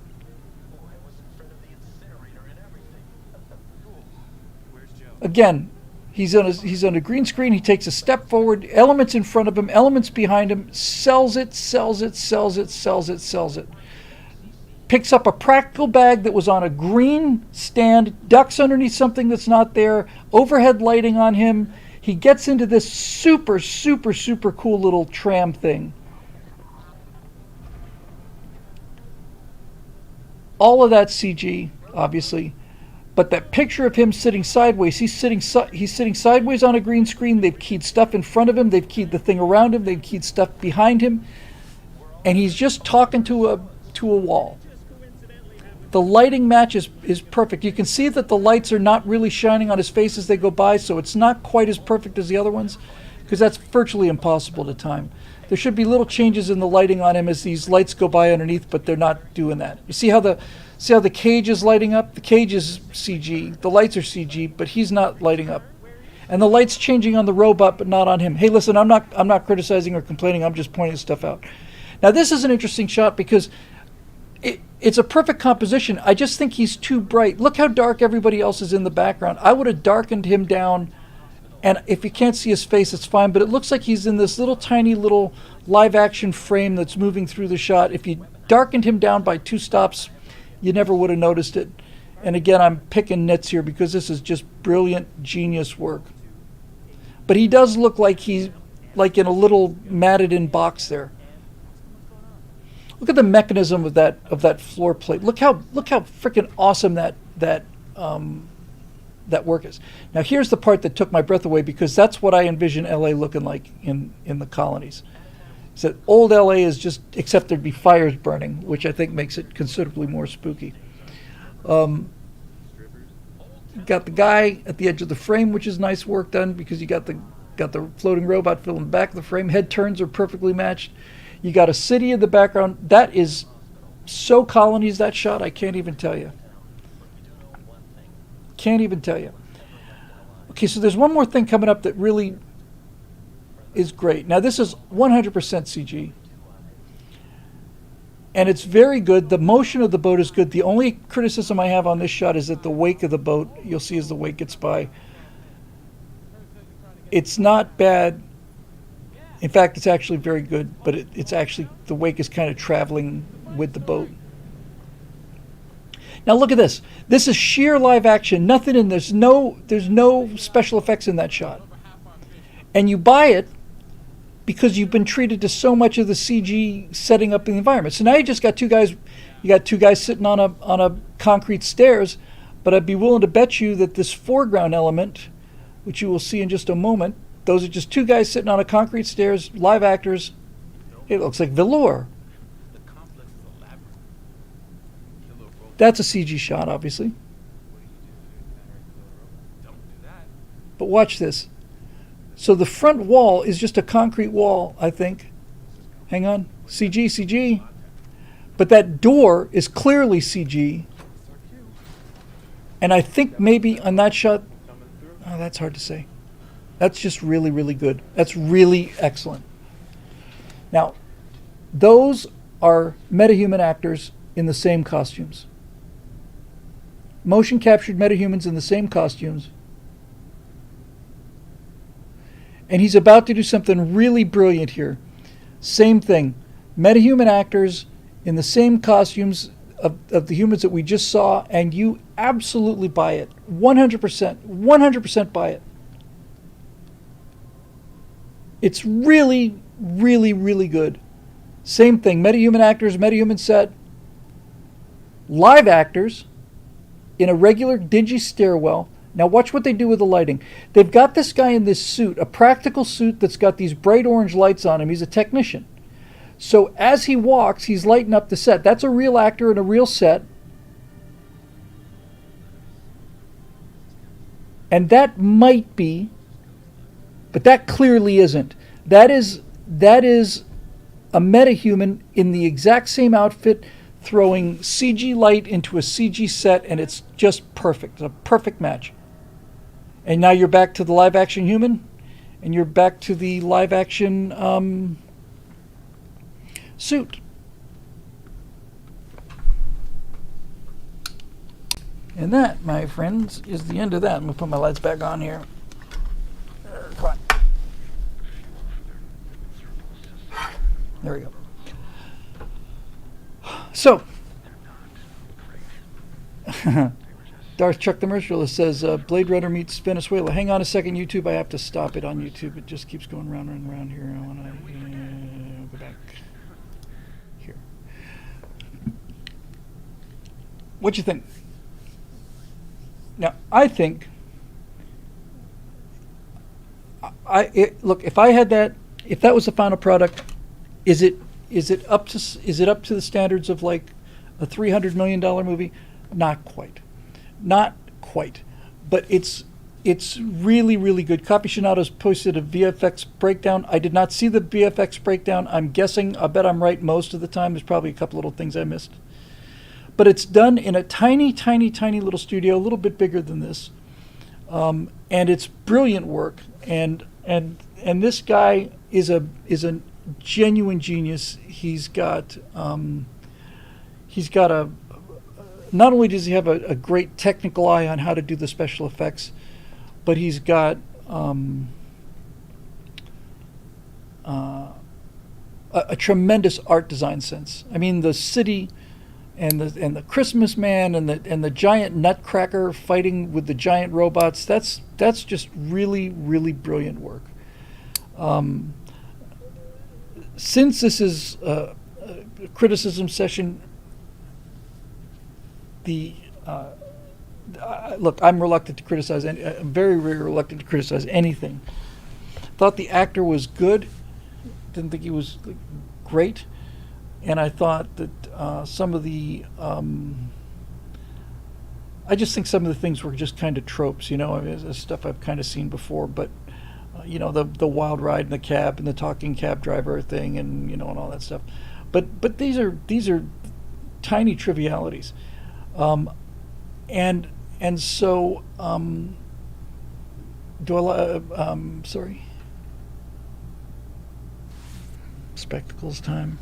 Again, he's on a green screen. He takes a step forward. Elements in front of him, elements behind him. Sells it, sells it, sells it, sells it, sells it. Picks up a practical bag that was on a green stand, ducks underneath something that's not there, overhead lighting on him. He gets into this super, super, super cool little tram thing. All of that CG, obviously, but that picture of him sitting sideways, he's sitting sideways on a green screen. They've keyed stuff in front of him, they've keyed the thing around him, they've keyed stuff behind him, and he's just talking to a wall. The lighting match is perfect. You can see that the lights are not really shining on his face as they go by, so it's not quite as perfect as the other ones, because that's virtually impossible to time. There should be little changes in the lighting on him as these lights go by underneath, but they're not doing that. You see how the cage is lighting up? The cage is CG. The lights are CG, but he's not lighting up. And the light's changing on the robot, but not on him. Hey, listen, I'm not criticizing or complaining. I'm just pointing stuff out. Now, this is an interesting shot because it's a perfect composition. I just think he's too bright. Look how dark everybody else is in the background. I would have darkened him down, and if you can't see his face, it's fine, but it looks like he's in this little tiny little live action frame that's moving through the shot. If you darkened him down by 2 stops, you never would have noticed it. And again, I'm picking nits here because this is just brilliant, genius work. But he does look like he's like in a little matted in box there. Look at the mechanism of that floor plate. Look how freaking awesome that work is. Now here's the part that took my breath away, because that's what I envision LA looking like in the colonies. Is that old LA is just, except there'd be fires burning, which I think makes it considerably more spooky. Got the guy at the edge of the frame, which is nice work done, because you got the floating robot filling the back of the frame. Head turns are perfectly matched. You got a city in the background. That is so colonies, that shot, I can't even tell you. Can't even tell you. Okay, so there's one more thing coming up that really is great. Now this is 100% CG. And it's very good. The motion of the boat is good. The only criticism I have on this shot is that the wake of the boat, you'll see as the wake gets by, it's not bad. In fact, it's actually very good, but it's actually, the wake is kind of traveling with the boat. Now look at this. This is sheer live action. Nothing in there's no special effects in that shot. And you buy it because you've been treated to so much of the CG setting up in the environment. So now you just got two guys. You got two guys sitting on a concrete stairs. But I'd be willing to bet you that this foreground element, which you will see in just a moment, those are just two guys sitting on a concrete stairs, live actors. It looks like velour. That's a CG shot, obviously. But watch this. So the front wall is just a concrete wall, I think. Hang on. CG. But that door is clearly CG. And I think maybe on that shot, oh, that's hard to say. That's just really, really good. That's really excellent. Now, those are metahuman actors in the same costumes. Motion captured metahumans in the same costumes. And he's about to do something really brilliant here. Same thing. Metahuman actors in the same costumes of the humans that we just saw, and you absolutely buy it. 100% buy it. It's really, really, really good. Same thing. Metahuman actors, metahuman set. Live actors in a regular dingy stairwell. Now watch what they do with the lighting. They've got this guy in this suit, a practical suit that's got these bright orange lights on him. He's a technician. So as he walks, he's lighting up the set. That's a real actor in a real set. And that might be, but that clearly isn't. That is a metahuman in the exact same outfit throwing CG light into a CG set, and it's just perfect. It's a perfect match. And now you're back to the live action human, and you're back to the live action suit. And that, my friends, is the end of that. I'm going to put my lights back on here. Come on. There we go. So, Darth Chuck the Merciless says, Blade Runner meets Venezuela. Hang on a second, YouTube. I have to stop it on YouTube. It just keeps going round and round here. I want to go back here. What you think? Now, I think, look, if I had that, if that was the final product, is it up to the standards of like a $300 million movie? Not quite, but it's really, really good. Copy Shinato's posted a VFX breakdown. I did not see the VFX breakdown. I'm guessing, I bet I'm right most of the time. There's probably a couple little things I missed. But it's done in a tiny, tiny, tiny little studio, a little bit bigger than this. And it's brilliant work. And this guy is a genuine genius. He's got a, not only does he have a great technical eye on how to do the special effects, but he's got a tremendous art design sense. I mean, the city and the Christmas man and the giant nutcracker fighting with the giant robots, that's just really, really brilliant work. Since this is a criticism session, look, I'm reluctant to criticize. I'm very, very reluctant to criticize anything. Thought the actor was good. Didn't think he was great, and I thought that some of the, I just think some of the things were just kind of tropes. You know, I mean, it's stuff I've kind of seen before, but. You know, the wild ride in the cab and the talking cab driver thing, and you know, and all that stuff, but these are tiny trivialities, and so sorry, spectacles time.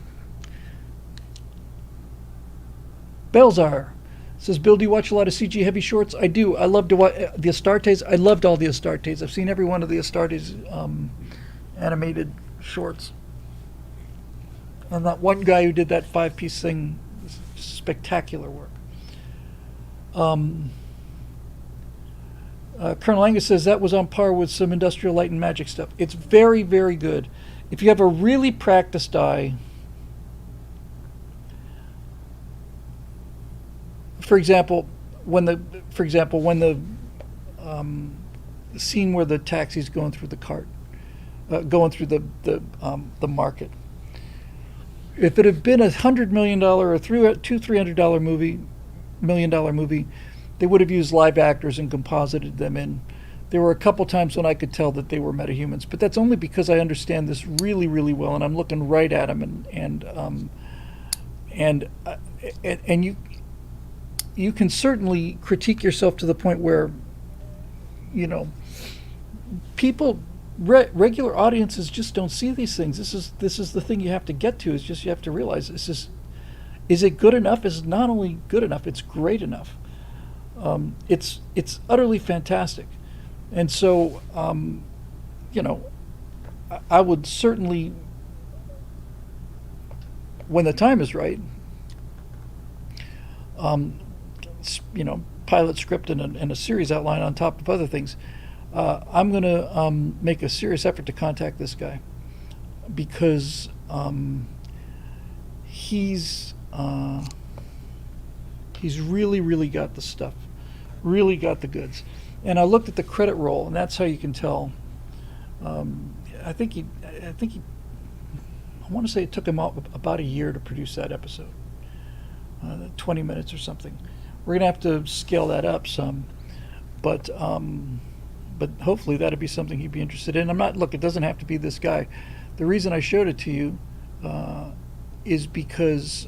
Belzar says, Bill, do you watch a lot of CG heavy shorts? I do. I love to watch the Astartes. I loved all the Astartes. I've seen every one of the Astartes animated shorts. And that one guy who did that 5-piece thing, spectacular work. Colonel Angus says that was on par with some Industrial Light and Magic stuff. It's very, very good. If you have a really practiced eye, for example, when the scene where the taxi's going through the cart, going through the market. If it had been $100 million or $300 million movie, they would have used live actors and composited them in. There were a couple times when I could tell that they were metahumans, but that's only because I understand this really, really well, and I'm looking right at them, and you can certainly critique yourself to the point where, you know, people, regular audiences just don't see these things. This is the thing you have to get to. Is just you have to realize is it good enough? Is not only good enough, it's great enough. It's utterly fantastic, and so you know, I would certainly, when the time is right, you know, pilot script and a series outline on top of other things. I'm going to make a serious effort to contact this guy because he's really, really got the stuff, really got the goods. And I looked at the credit roll, and that's how you can tell. I think he. I want to say it took him about a year to produce that episode, 20 minutes or something. We're going to have to scale that up some, but hopefully that'd be something he'd be interested in. Look, it doesn't have to be this guy. The reason I showed it to you is because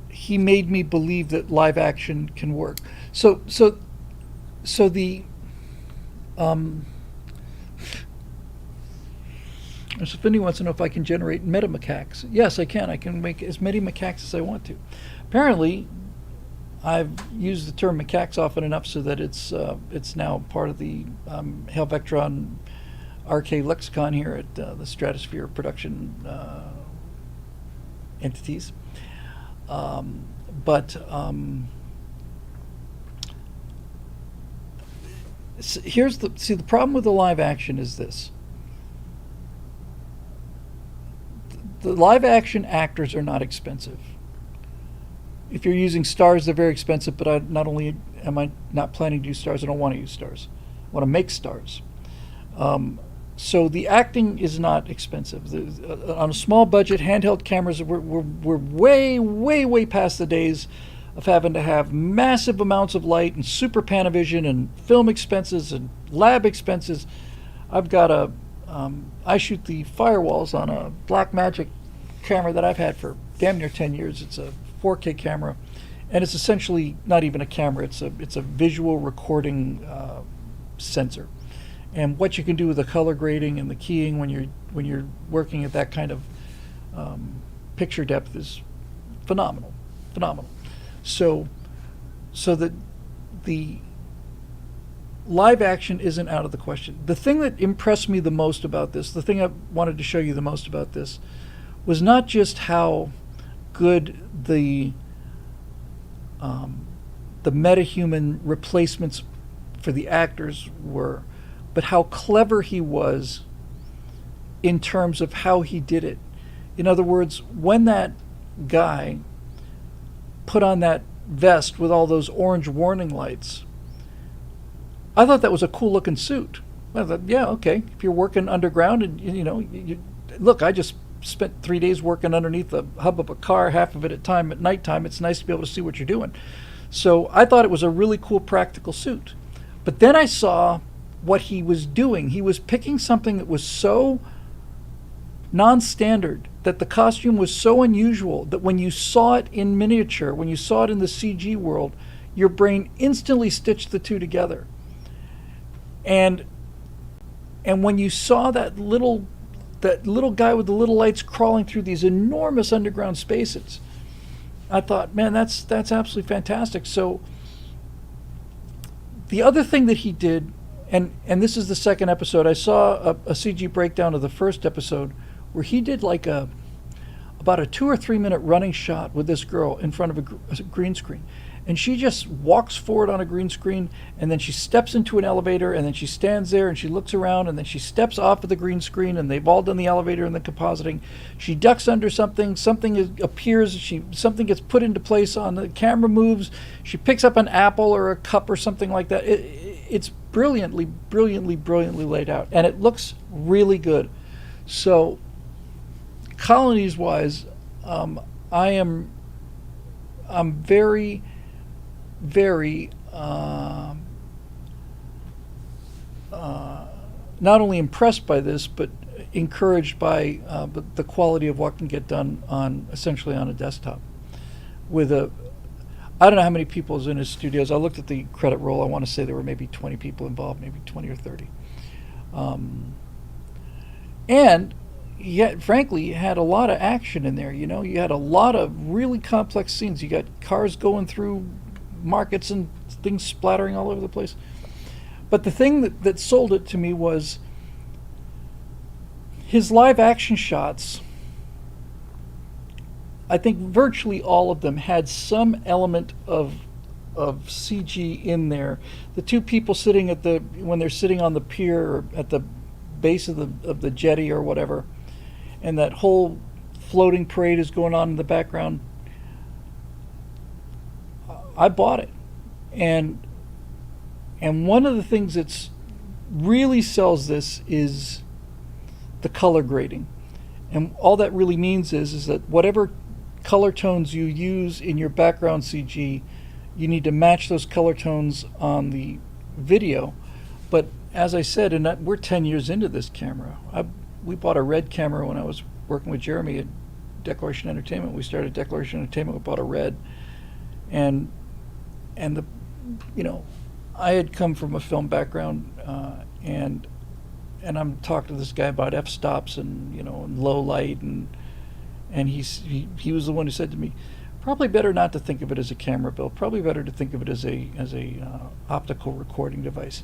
he made me believe that live action can work. So the if anyone wants to know if I can generate metamacaques, yes, I can. I can make as many macaques as I want to. Apparently, I've used the term macaques often enough so that it's now part of the Helvectron RK lexicon here at the Stratosphere production entities. Here's the problem with the live action is this. The live action actors are not expensive. If you're using stars, they're very expensive, but not only am I not planning to use stars, I don't want to use stars. I want to make stars. So the acting is not expensive. On a small budget, handheld cameras, we're way, way, way past the days of having to have massive amounts of light and super Panavision and film expenses and lab expenses. I've got I shoot the firewalls on a Blackmagic camera that I've had for damn near 10 years. It's a 4K camera, and it's essentially not even a camera. It's a visual recording sensor. And what you can do with the color grading and the keying when you're working at that kind of picture depth is phenomenal. So that the live action isn't out of the question. The thing that impressed me the most about this, the thing I wanted to show you the most about this, was not just how good the metahuman replacements for the actors were, but how clever he was in terms of how he did it. In other words, when that guy put on that vest with all those orange warning lights, I thought that was a cool looking suit. I thought, yeah, okay, if you're working underground and look, I just spent 3 days working underneath the hub of a car, half of it at nighttime. It's nice to be able to see what you're doing. So I thought it was a really cool practical suit. But then I saw what he was doing. He was picking something that was so non-standard, that the costume was so unusual, that when you saw it in miniature, when you saw it in the CG world, your brain instantly stitched the two together. And when you saw that little guy with the little lights crawling through these enormous underground spaces, I thought, man, that's absolutely fantastic. So the other thing that he did, and this is the second episode, I saw a CG breakdown of the first episode where he did like about a 2 or 3 minute running shot with this girl in front of a green screen. And she just walks forward on a green screen, and then she steps into an elevator, and then she stands there and she looks around, and then she steps off of the green screen, and they've all done the elevator and the compositing. She ducks under something, appears, something gets put into place on the camera, moves, she picks up an apple or a cup or something like that. It's brilliantly laid out, and it looks really good. So colonies wise, I'm very not only impressed by this, but encouraged by the quality of what can get done essentially on a desktop. I don't know how many people is in his studios. I looked at the credit roll. I want to say there were maybe 20 people involved, maybe 20 or 30. And yet, frankly, you had a lot of action in there. You had a lot of really complex scenes. You got cars going through markets and things splattering all over the place. But the thing that sold it to me was his live action shots. I think virtually all of them had some element of CG in there. The two people sitting when they're sitting on the pier or at the base of the jetty or whatever, and that whole floating parade is going on in the background. I bought it, and one of the things that's really sells this is the color grading, and all that really means is that whatever color tones you use in your background CG, you need to match those color tones on the video. But as I said, and we're 10 years into this camera. We bought a red camera when I was working with Jeremy at Declaration Entertainment. We started Declaration Entertainment. We bought a red, and I had come from a film background, and I'm talking to this guy about f-stops and and low light, and he was the one who said to me, probably better not to think of it as a camera, Bill. Probably better to think of it as a optical recording device.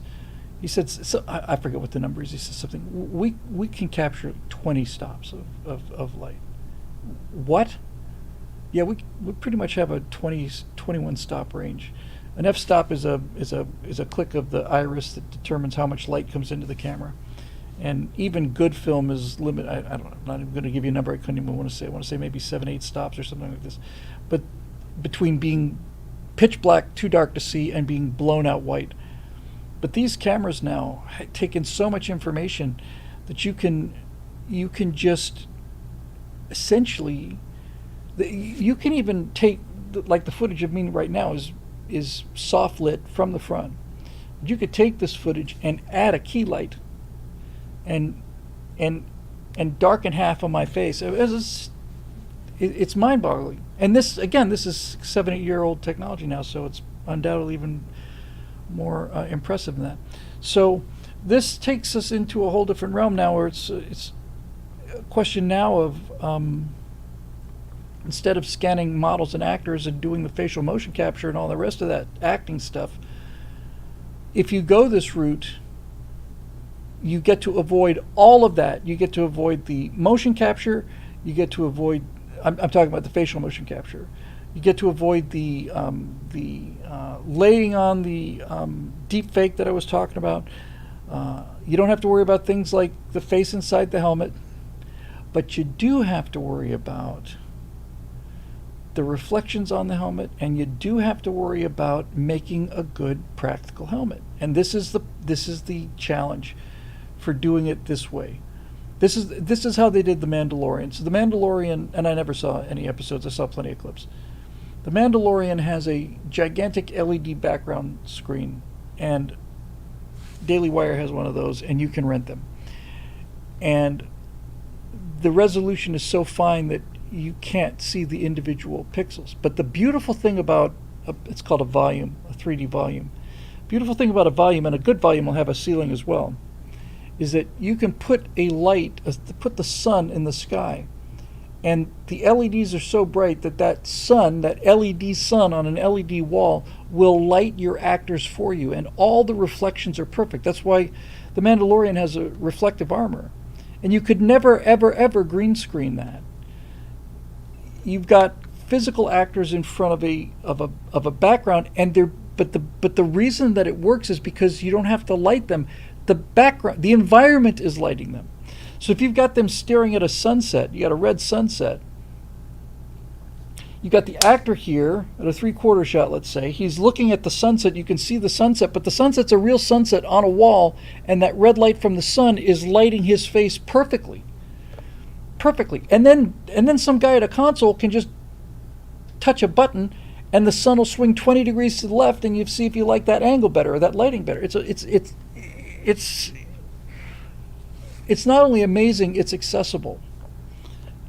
He said, so I forget what the number is. He said something. We can capture 20 stops of light. What? Yeah, we pretty much have a 21 stop range. An f-stop is a click of the iris that determines how much light comes into the camera. And even good film is limited. I don't know. I'm not even going to give you a number I couldn't even want to say. I want to say maybe 7-8 stops or something like this. But between being pitch black, too dark to see, and being blown out white. But these cameras now take in so much information that you can just essentially, you can even take, like the footage of me right now is soft lit from the front. You could take this footage and add a key light and darken half of my face. It's mind-boggling. And this is 7-8-year-old technology now, so it's undoubtedly even more impressive than that. So this takes us into a whole different realm now, where it's a question now of instead of scanning models and actors and doing the facial motion capture and all the rest of that acting stuff, if you go this route, you get to avoid all of that. You get to avoid the motion capture. You get to avoid, I'm talking about the facial motion capture. You get to avoid the laying on the deep fake that I was talking about. You don't have to worry about things like the face inside the helmet, but you do have to worry about the reflections on the helmet, and you do have to worry about making a good practical helmet. And this is the challenge for doing it this way. This is how they did The Mandalorian. So The Mandalorian, and I never saw any episodes, I saw plenty of clips. The Mandalorian has a gigantic LED background screen, and Daily Wire has one of those, and you can rent them. And the resolution is so fine that you can't see the individual pixels. But the beautiful thing about, it's called a volume, a 3D volume. Beautiful thing about a volume, and a good volume will have a ceiling as well, is that you can put a light, put the sun in the sky. And the LEDs are so bright that sun, that LED sun on an LED wall, will light your actors for you. And all the reflections are perfect. That's why The Mandalorian has a reflective armor. And you could never, ever, ever green screen that. You've got physical actors in front of a background, and the reason that it works is because you don't have to light them. The environment is lighting them. So if you've got them staring at a sunset, you got a red sunset. You got the actor here at a 3/4 shot, let's say. He's looking at the sunset. You can see the sunset, but the sunset's a real sunset on a wall, and that red light from the sun is lighting his face perfectly. Perfectly. And then some guy at a console can just touch a button, and the sun will swing 20 degrees to the left, and you see if you like that angle better or that lighting better. It's not only amazing, it's accessible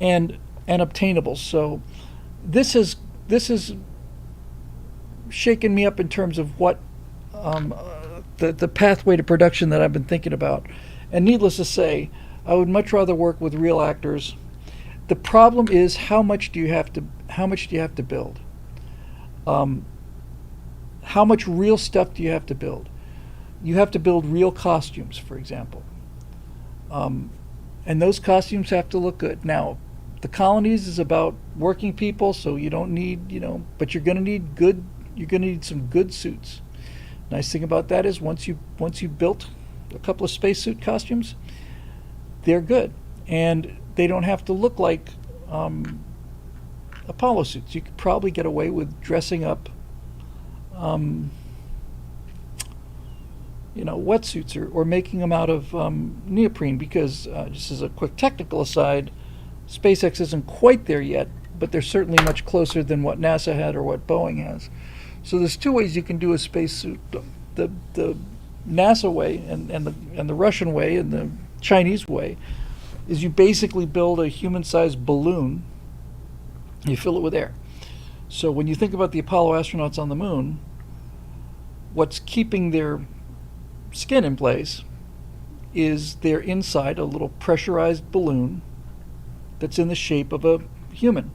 and obtainable. So this has shaken me up in terms of what the pathway to production that I've been thinking about. And needless to say, I would much rather work with real actors. The problem is how much do you have to build? How much real stuff do you have to build? You have to build real costumes, for example. And those costumes have to look good. Now, the Colonies is about working people, so you don't need, but you're going to need some good suits. Nice thing about that is once you built a couple of spacesuit costumes, they're good, and they don't have to look like Apollo suits. You could probably get away with dressing up wetsuits or making them out of neoprene, because just as a quick technical aside, SpaceX isn't quite there yet, but they're certainly much closer than what NASA had or what Boeing has. So there's two ways you can do a spacesuit: the NASA way and the Russian way and the Chinese way is you basically build a human-sized balloon, you fill it with air. So when you think about the Apollo astronauts on the moon, what's keeping their skin in place is they're inside a little pressurized balloon that's in the shape of a human.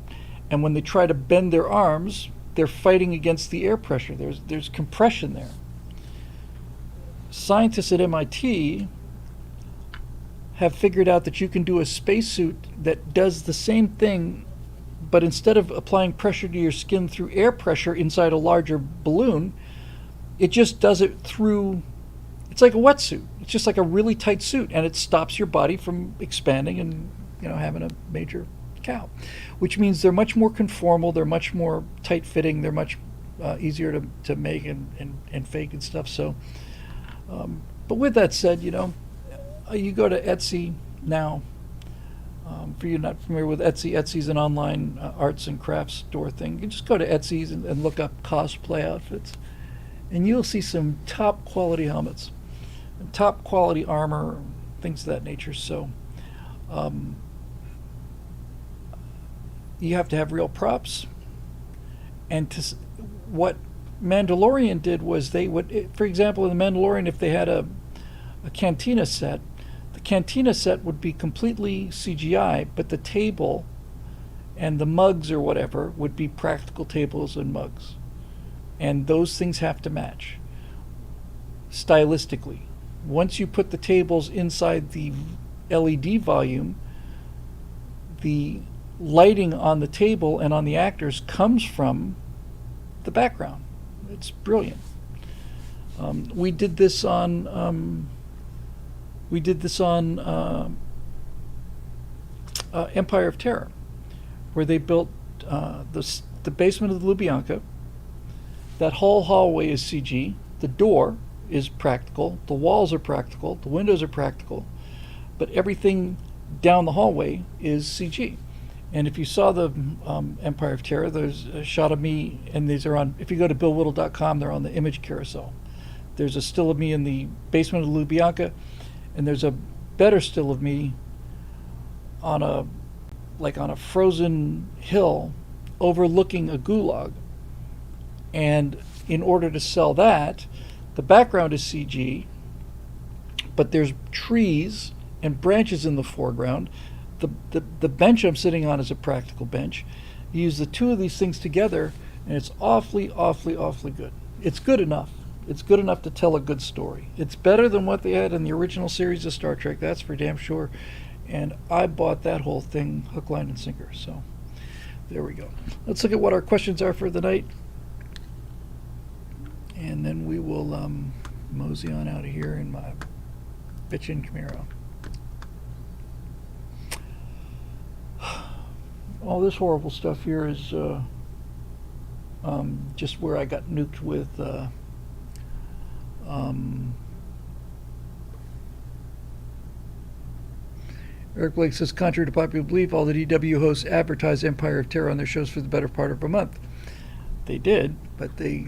And when they try to bend their arms, they're fighting against the air pressure. There's compression there. Scientists at MIT have figured out that you can do a spacesuit that does the same thing, but instead of applying pressure to your skin through air pressure inside a larger balloon, it just does it through, it's like a wetsuit. It's just like a really tight suit, and it stops your body from expanding and having a major cow, which means they're much more conformal, they're much more tight-fitting, they're much easier to make and fake and stuff. So, but with that said, you go to Etsy now. For you not familiar with Etsy, Etsy's an online arts and crafts store thing. You can just go to Etsy's and look up cosplay outfits, and you'll see some top quality helmets, and top quality armor, things of that nature. So you have to have real props. And what Mandalorian did was they would, for example, in the Mandalorian, if they had a cantina set, the cantina set would be completely CGI, but the table and the mugs or whatever would be practical tables and mugs. And those things have to match stylistically. Once you put the tables inside the LED volume, the lighting on the table and on the actors comes from the background. It's brilliant. We did this on Empire of Terror, where they built the basement of the Lubyanka. That whole hallway is CG. The door is practical. The walls are practical. The windows are practical. But everything down the hallway is CG. And if you saw the Empire of Terror, there's a shot of me, and these are on, if you go to BillWhittle.com, they're on the image carousel. There's a still of me in the basement of the Lubyanka, and there's a better still of me on a frozen hill overlooking a gulag. And in order to sell that, the background is CG, but there's trees and branches in the foreground. The bench I'm sitting on is a practical bench. You use the two of these things together, and it's awfully, awfully, awfully good. It's good enough. It's good enough to tell a good story. It's better than what they had in the original series of Star Trek, that's for damn sure. And I bought that whole thing hook, line, and sinker. So There we go. Let's look at what our questions are for the night. And then we will mosey on out of here in my bitchin' Camaro. All this horrible stuff here is just where I got nuked with Eric Blake says, contrary to popular belief, all the DW hosts advertised Empire of Terror on their shows for the better part of a month. They did, but they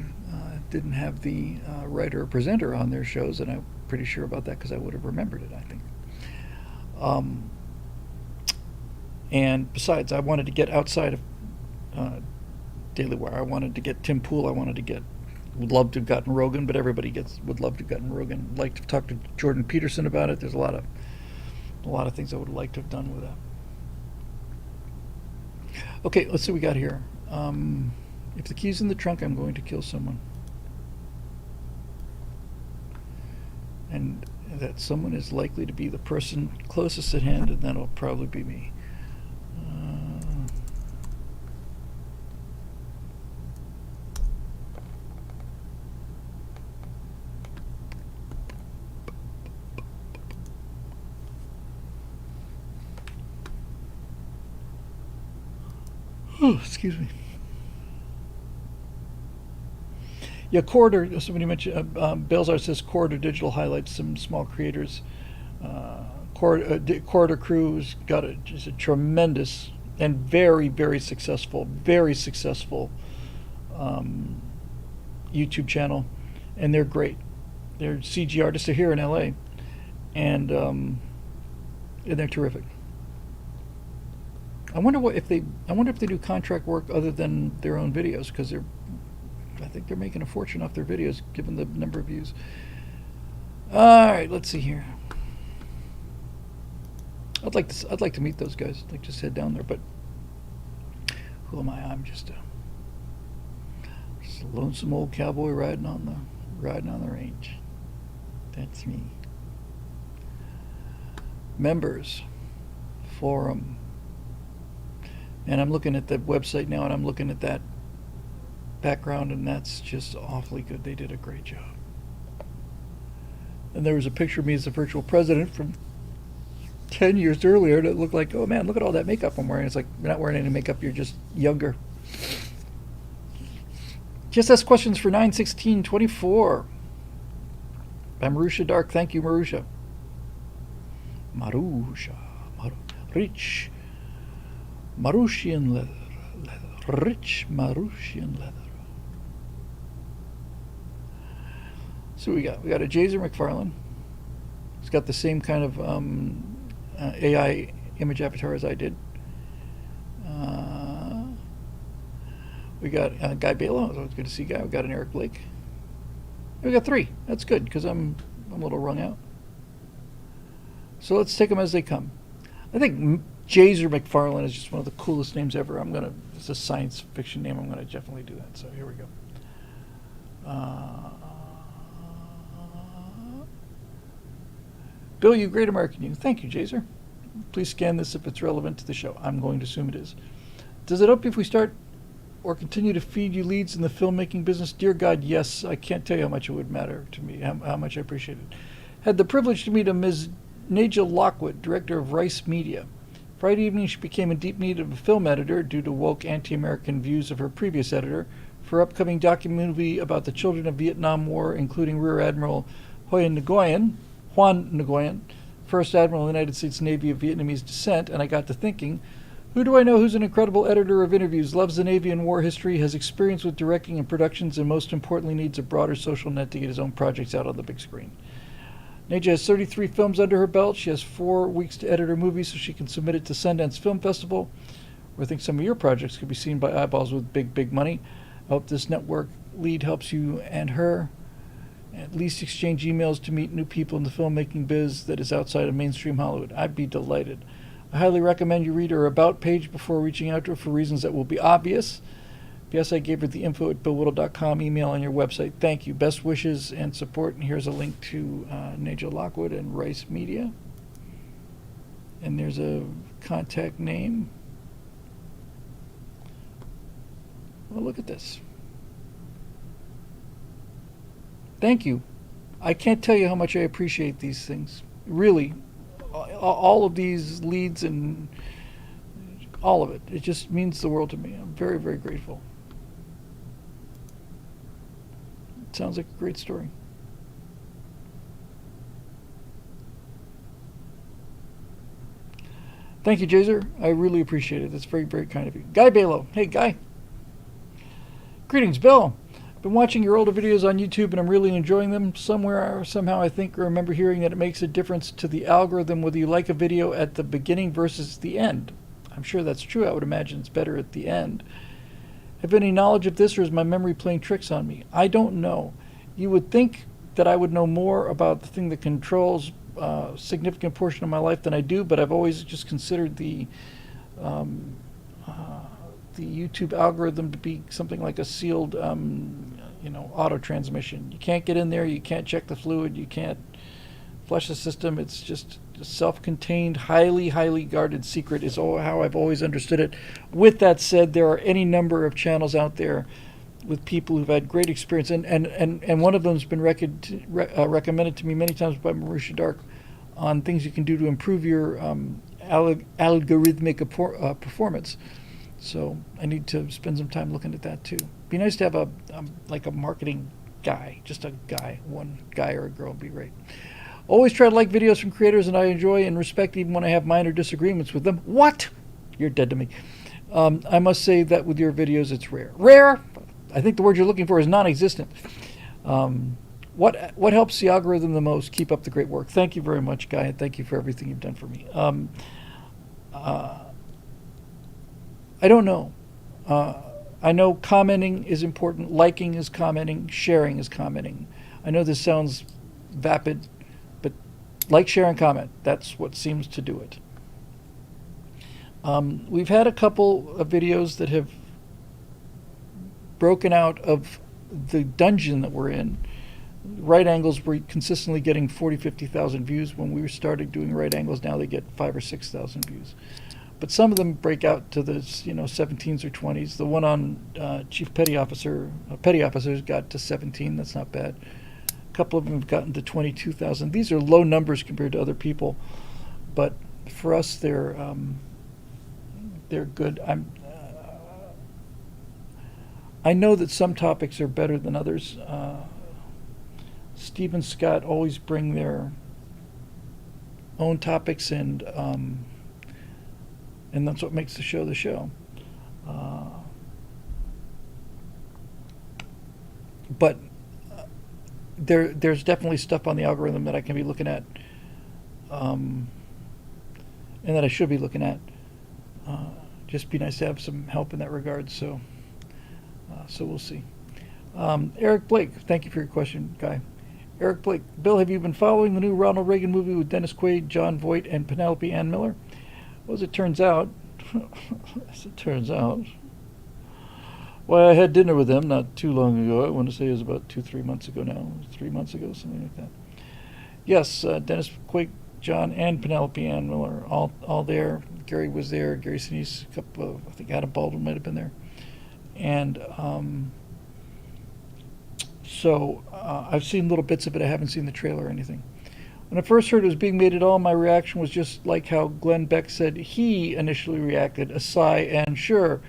didn't have the writer or presenter on their shows, and I'm pretty sure about that because I would have remembered it, I think. And besides, I wanted to get outside of Daily Wire. I wanted to get Tim Pool. I wanted to get, would love to have gotten Rogan, but everybody would love to have gotten Rogan. Like to talk to Jordan Peterson about it. There's a lot of things I would like to have done with that. Okay, let's see what we got here. If the key's in the trunk, I'm going to kill someone. And that someone is likely to be the person closest at hand, and that'll probably be me. Excuse me. Yeah, Corridor, somebody mentioned, Belzar says Corridor Digital highlights some small creators. Corridor Crew's got just a tremendous and very, very successful YouTube channel, and they're great. They're CG artists. They're here in LA, and they're terrific. I wonder if they do contract work other than their own videos, because I think they're making a fortune off their videos given the number of views. All right, let's see here. I'd like to meet those guys. I'd like to just head down there, but who am I? I'm just a lonesome old cowboy riding on the range. That's me. Members, forum. And I'm looking at the website now, and I'm looking at that background, and that's just awfully good. They did a great job. And there was a picture of me as the virtual president from 10 years earlier that looked like, oh man, look at all that makeup I'm wearing. It's like, you're not wearing any makeup, you're just younger. Just ask questions for 9/16/24. By Marusha Dark. Thank you, Marusha. Rich Marushian leather. Rich Marushian leather. So we got a Jazer McFarlane. He's got the same kind of AI image avatar as I did. We got Guy Balo. It's always good to see Guy. We got an Eric Blake. We got 3. That's good because I'm a little wrung out. So let's take them as they come. I think Jazer McFarlane is just one of the coolest names ever. It's a science fiction name. I'm gonna definitely do that. So here we go. Bill, you great American you. Thank you, Jazer. Please scan this if it's relevant to the show. I'm going to assume it is. Does it help if we start or continue to feed you leads in the filmmaking business? Dear God, yes. I can't tell you how much it would matter to me, how much I appreciate it. Had the privilege to meet a Ms. Naja Lockwood, director of Rice Media. Friday evening, she became in deep need of a film editor due to woke anti-American views of her previous editor for her upcoming documentary about the children of Vietnam War, including Rear Admiral Huan Nguyen, First Admiral of the United States Navy of Vietnamese descent, and I got to thinking, who do I know who's an incredible editor of interviews, loves the Navy and war history, has experience with directing and productions, and most importantly needs a broader social net to get his own projects out on the big screen? Naja has 33 films under her belt. She has 4 weeks to edit her movie so she can submit it to Sundance Film Festival, where I think some of your projects could be seen by eyeballs with big, big money. I hope this network lead helps you and her at least exchange emails to meet new people in the filmmaking biz that is outside of mainstream Hollywood. I'd be delighted. I highly recommend you read her About page before reaching out to her for reasons that will be obvious. P.S. I gave her the info@billwhittle.com email on your website. Thank you. Best wishes and support. And here's a link to Naja Lockwood and Rice Media. And there's a contact name. Well, look at this. Thank you. I can't tell you how much I appreciate these things. Really, all of these leads and all of it. It just means the world to me. I'm very, very grateful. It sounds like a great story. Thank you, Jazer. I really appreciate it. That's very, very kind of you. Guy Balo. Hey, Guy. Greetings, Bill. Been watching your older videos on YouTube and I'm really enjoying them. Somewhere or somehow I think or remember hearing that it makes a difference to the algorithm whether you like a video at the beginning versus the end. I'm sure that's true. I would imagine it's better at the end. Have any knowledge of this, or is my memory playing tricks on me? I don't know. You would think that I would know more about the thing that controls a significant portion of my life than I do, but I've always just considered the YouTube algorithm to be something like a sealed, auto transmission. You can't get in there. You can't check the fluid. You can't flush the system. It's just a self-contained, highly, highly guarded secret is how I've always understood it. With that said, there are any number of channels out there with people who've had great experience, and one of them has been recommended to me many times by Marusha Dark on things you can do to improve your algorithmic performance. So I need to spend some time looking at that too. Be nice to have a marketing guy, just a guy, one guy or a girl would be great. Always try to like videos from creators, and I enjoy and respect even when I have minor disagreements with them. What? You're dead to me. I must say that with your videos, it's rare. Rare? I think the word you're looking for is non-existent. What helps the algorithm the most? Keep up the great work. Thank you very much, Guy, and thank you for everything you've done for me. I don't know. I know commenting is important. Liking is commenting. Sharing is commenting. I know this sounds vapid, but like, share, and comment. That's what seems to do it. We've had a couple of videos that have broken out of the dungeon that we're in. Right angles were consistently getting 40, 50,000 views. When we started doing right angles, now they get 5,000 or 6,000 views. But some of them break out to the 17s or 20s. The one on Chief Petty Officers got to 17. That's not bad. A couple of them have gotten to 22,000. These are low numbers compared to other people, but for us, they're good. I know that some topics are better than others. Steve and Scott always bring their own topics, and that's what makes the show the show. But there's definitely stuff on the algorithm that I can be looking at, and that I should be looking at. Just be nice to have some help in that regard. So we'll see. Eric Blake, thank you for your question, Guy. Eric Blake, Bill, have you been following the new Ronald Reagan movie with Dennis Quaid, John Voight, and Penelope Ann Miller? Well, as it turns out, well, I had dinner with them not too long ago. I want to say it was about 2-3 months ago now. 3 months ago, something like that. Yes, Dennis Quaid, John, and Penelope Ann Miller, all there. Gary was there. Gary Sinise, a couple of, I think Adam Baldwin might have been there. And so I've seen little bits of it. I haven't seen the trailer or anything. When I first heard it was being made at all, my reaction was just like how Glenn Beck said he initially reacted, a sigh, and sure,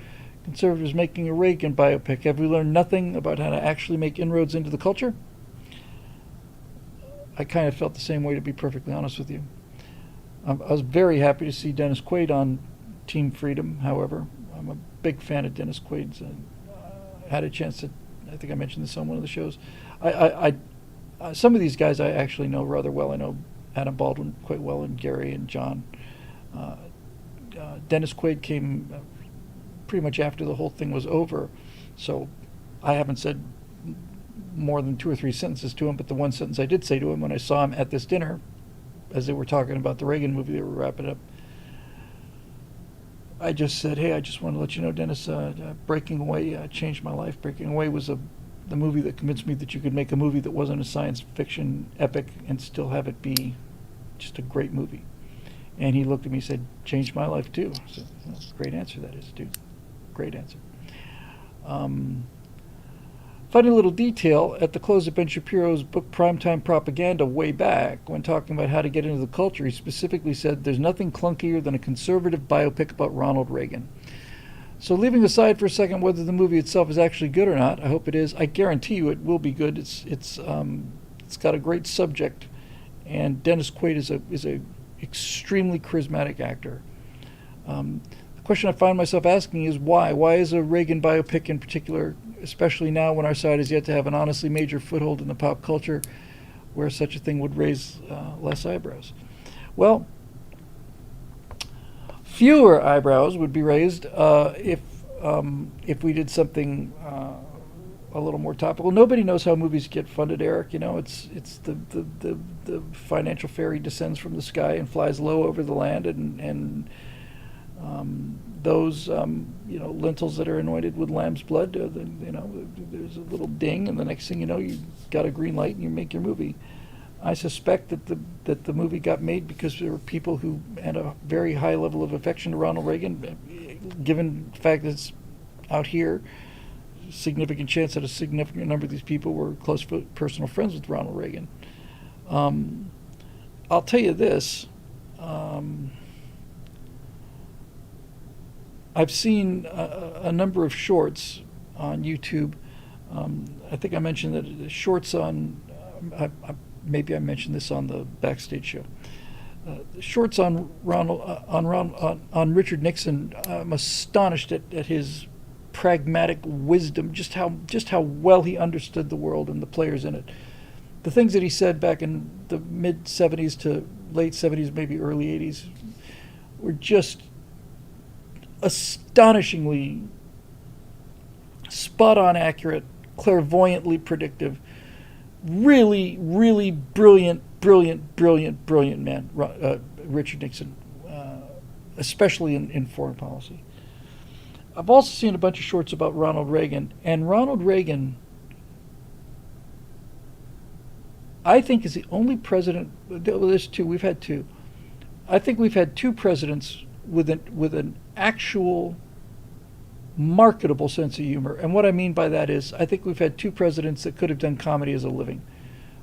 conservatives making a Reagan biopic. Have we learned nothing about how to actually make inroads into the culture? I kind of felt the same way, to be perfectly honest with you. I was very happy to see Dennis Quaid on Team Freedom, however. I'm a big fan of Dennis Quaid's. I had a chance to, I think I mentioned this on one of the shows. Some of these guys I actually know rather well. I know Adam Baldwin quite well, and Gary and John. Dennis Quaid came pretty much after the whole thing was over, so I haven't said more than 2 or 3 sentences to him, but the one sentence I did say to him when I saw him at this dinner, as they were talking about the Reagan movie, they were wrapping up, I just said, hey, I just want to let you know, Dennis, Breaking Away changed my life. Breaking Away was the movie that convinced me that you could make a movie that wasn't a science fiction epic and still have it be just a great movie. And he looked at me and said, changed my life too. So, great answer that is, dude. Great answer. Funny little detail, at the close of Ben Shapiro's book Primetime Propaganda way back, when talking about how to get into the culture, he specifically said there's nothing clunkier than a conservative biopic about Ronald Reagan. So leaving aside for a second whether the movie itself is actually good or not, I hope it is. I guarantee you it will be good. It's got a great subject, and Dennis Quaid is a extremely charismatic actor. The question I find myself asking is why? Why is a Reagan biopic in particular, especially now when our side is yet to have an honestly major foothold in the pop culture, where such a thing would raise less eyebrows? Well, fewer eyebrows would be raised if we did something a little more topical. Nobody knows how movies get funded, Eric. You know, it's the financial fairy descends from the sky and flies low over the land, and those lentils that are anointed with lamb's blood, there's a little ding, and the next thing you know, you got a green light and you make your movie. I suspect that the movie got made because there were people who had a very high level of affection to Ronald Reagan, given the fact that it's out here. Significant chance that a significant number of these people were close personal friends with Ronald Reagan. I'll tell you this. I've seen a number of shorts on YouTube. I think I mentioned that the shorts on, maybe I mentioned this on the Backstage show. Shorts on Richard Nixon. I'm astonished at his pragmatic wisdom, just how well he understood the world and the players in it. The things that he said back in the mid 70s to late 70s, maybe early 80s, were just astonishingly spot on accurate, clairvoyantly predictive, really, really brilliant man, Richard Nixon, especially in foreign policy. I've also seen a bunch of shorts about Ronald Reagan, and Ronald Reagan, I think, is the only president. Well, there's two. We've had two. I think we've had two presidents with an actual marketable sense of humor. And what I mean by that is, I think we've had two presidents that could have done comedy as a living.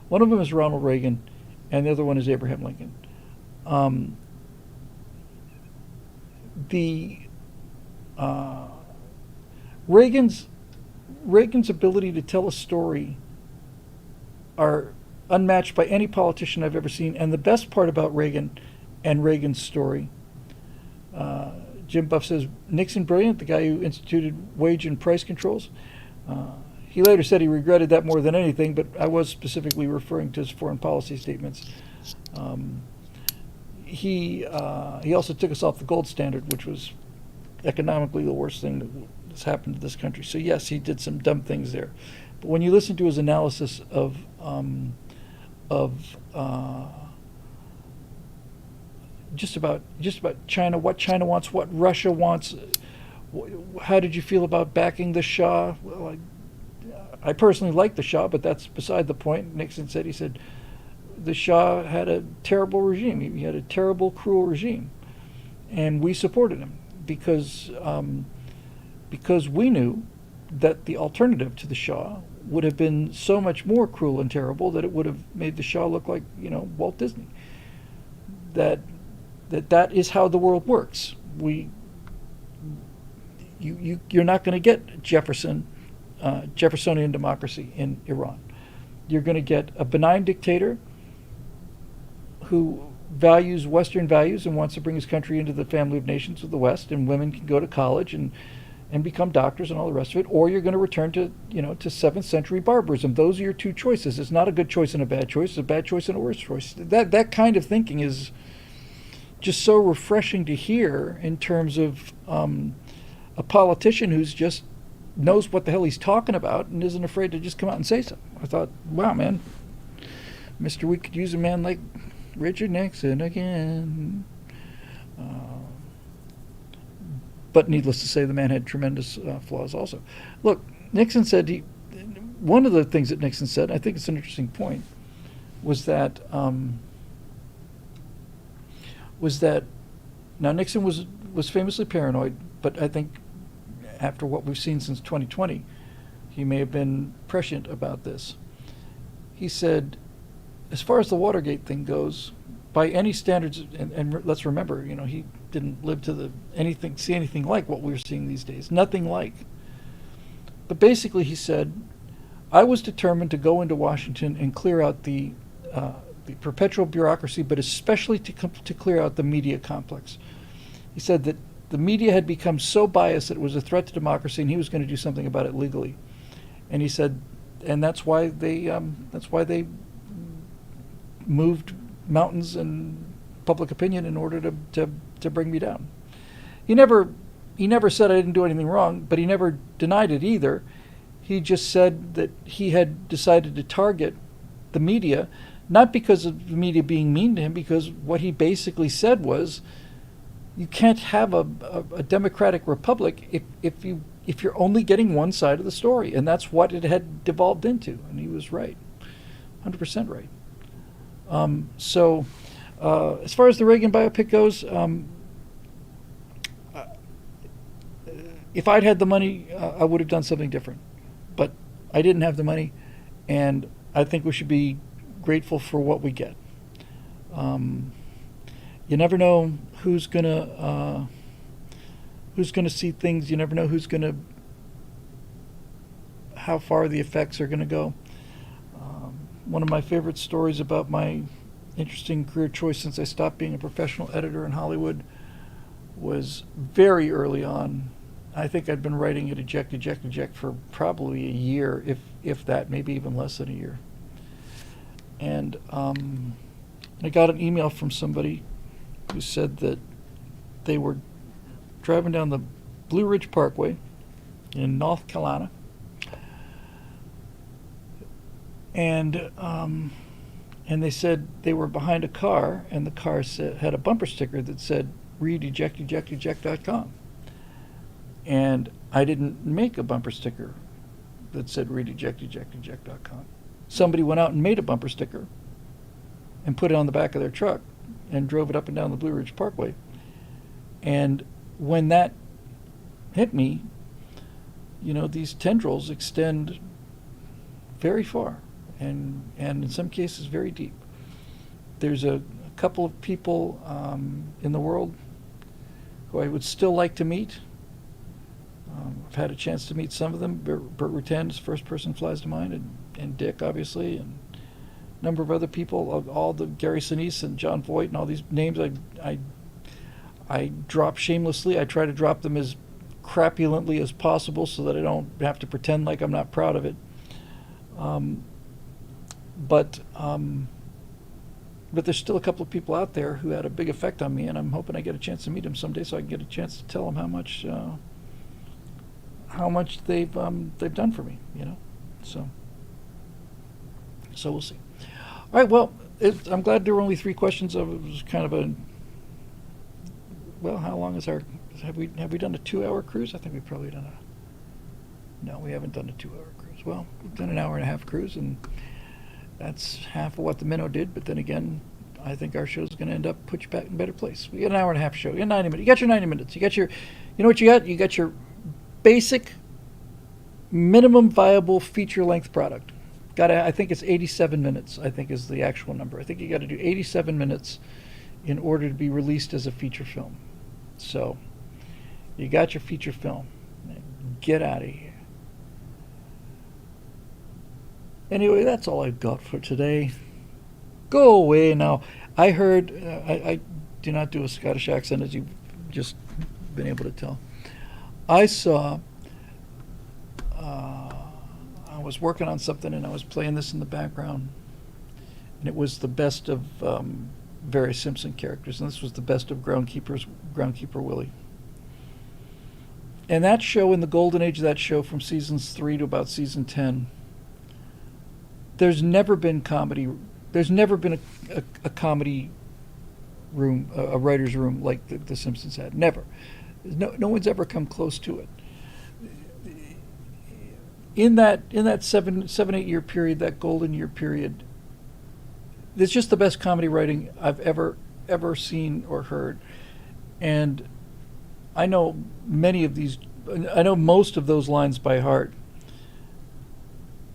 One of them is Ronald Reagan, and the other one is Abraham Lincoln. Reagan's ability to tell a story are unmatched by any politician I've ever seen. And the best part about Reagan and Reagan's story, Jim Buff says, Nixon brilliant, the guy who instituted wage and price controls. He later said he regretted that more than anything, but I was specifically referring to his foreign policy statements. He also took us off the gold standard, which was economically the worst thing that's happened to this country. So yes, he did some dumb things there. But when you listen to his analysis of just about China, what China wants, what Russia wants, how did you feel about backing the Shah? Well, I personally like the Shah, but that's beside the point. Nixon said, he said, the Shah had a terrible regime. He had a terrible, cruel regime. And we supported him because we knew that the alternative to the Shah would have been so much more cruel and terrible that it would have made the Shah look like, Walt Disney. That is how the world works. You're not going to get Jeffersonian democracy in Iran. You're going to get a benign dictator who values Western values and wants to bring his country into the family of nations of the West, and women can go to college and become doctors and all the rest of it, or you're going to return to 7th century barbarism. Those are your two choices. It's not a good choice and a bad choice. It's a bad choice and a worse choice. That kind of thinking is just so refreshing to hear in terms of a politician who's just knows what the hell he's talking about and isn't afraid to just come out and say something. I thought, wow, man, Mr. We could use a man like Richard Nixon again. But needless to say, the man had tremendous flaws also. Look, Nixon said one of the things that Nixon said, I think it's an interesting point, was that now Nixon was famously paranoid, but I think after what we've seen since 2020, he may have been prescient about this. He said, as far as the Watergate thing goes, by any standards, and let's remember, he didn't live to see anything like what we're seeing these days. Nothing like. But basically, he said, I was determined to go into Washington and clear out the perpetual bureaucracy, but especially to clear out the media complex. He said that the media had become so biased that it was a threat to democracy, and he was going to do something about it legally. And he said, and that's why they moved mountains and public opinion in order to bring me down. He never said I didn't do anything wrong, but he never denied it either. He just said that he had decided to target the media, not because of the media being mean to him, because what he basically said was, you can't have a democratic republic if you're only getting one side of the story, and that's what it had devolved into, and he was right, 100% right. So as far as the Reagan biopic goes, if I'd had the money, I would have done something different. But I didn't have the money, and I think we should be grateful for what we get. You never know who's gonna see things. You never know how far the effects are gonna go. One of my favorite stories about my interesting career choice since I stopped being a professional editor in Hollywood was very early on. I think I'd been writing at Eject for probably a year, if that, maybe even less than a year. And I got an email from somebody who said that they were driving down the Blue Ridge Parkway in North Carolina, and they said they were behind a car, and the car had a bumper sticker that said, read eject.com. And I didn't make a bumper sticker that said read eject.com. Somebody went out and made a bumper sticker and put it on the back of their truck and drove it up and down the Blue Ridge Parkway. And when that hit me, these tendrils extend very far and in some cases very deep. There's a couple of people in the world who I would still like to meet. I've had a chance to meet some of them. Burt Rutan is the first person flies to mind, and Dick, obviously, and a number of other people, all the Gary Sinise and John Voight and all these names I drop shamelessly. I try to drop them as crapulently as possible so that I don't have to pretend like I'm not proud of it. But there's still a couple of people out there who had a big effect on me, and I'm hoping I get a chance to meet them someday so I can get a chance to tell them how much they've done for me, So we'll see. All right. Well, I'm glad there were only 3 questions. It was kind of how long is have we done a 2-hour cruise? I think we've probably done no, we haven't done a 2-hour cruise. Well, we've done an 1.5-hour cruise, and that's half of what the minnow did. But then again, I think our show's going to end up put you back in a better place. We got an 1.5-hour show. You got 90 minutes. You got your 90 minutes. You got your, what you got? You got your basic minimum viable feature length product. I think it's 87 minutes, I think is the actual number. I think you got to do 87 minutes in order to be released as a feature film. So you got your feature film. Get out of here. Anyway, that's all I've got for today. Go away now. I heard, I do not do a Scottish accent, as you've just been able to tell. I saw, I was working on something and I was playing this in the background, and it was the best of various Simpson characters, and this was the best of Groundkeeper Willie. And that show, in the golden age of that show from seasons 3 to about season 10, there's never been comedy. There's never been a comedy room, a writer's room like the Simpsons had. Never. No one's ever come close to it. In that 7-8 year period, that golden year period, it's just the best comedy writing I've ever seen or heard. And I know many of these I know most of those lines by heart,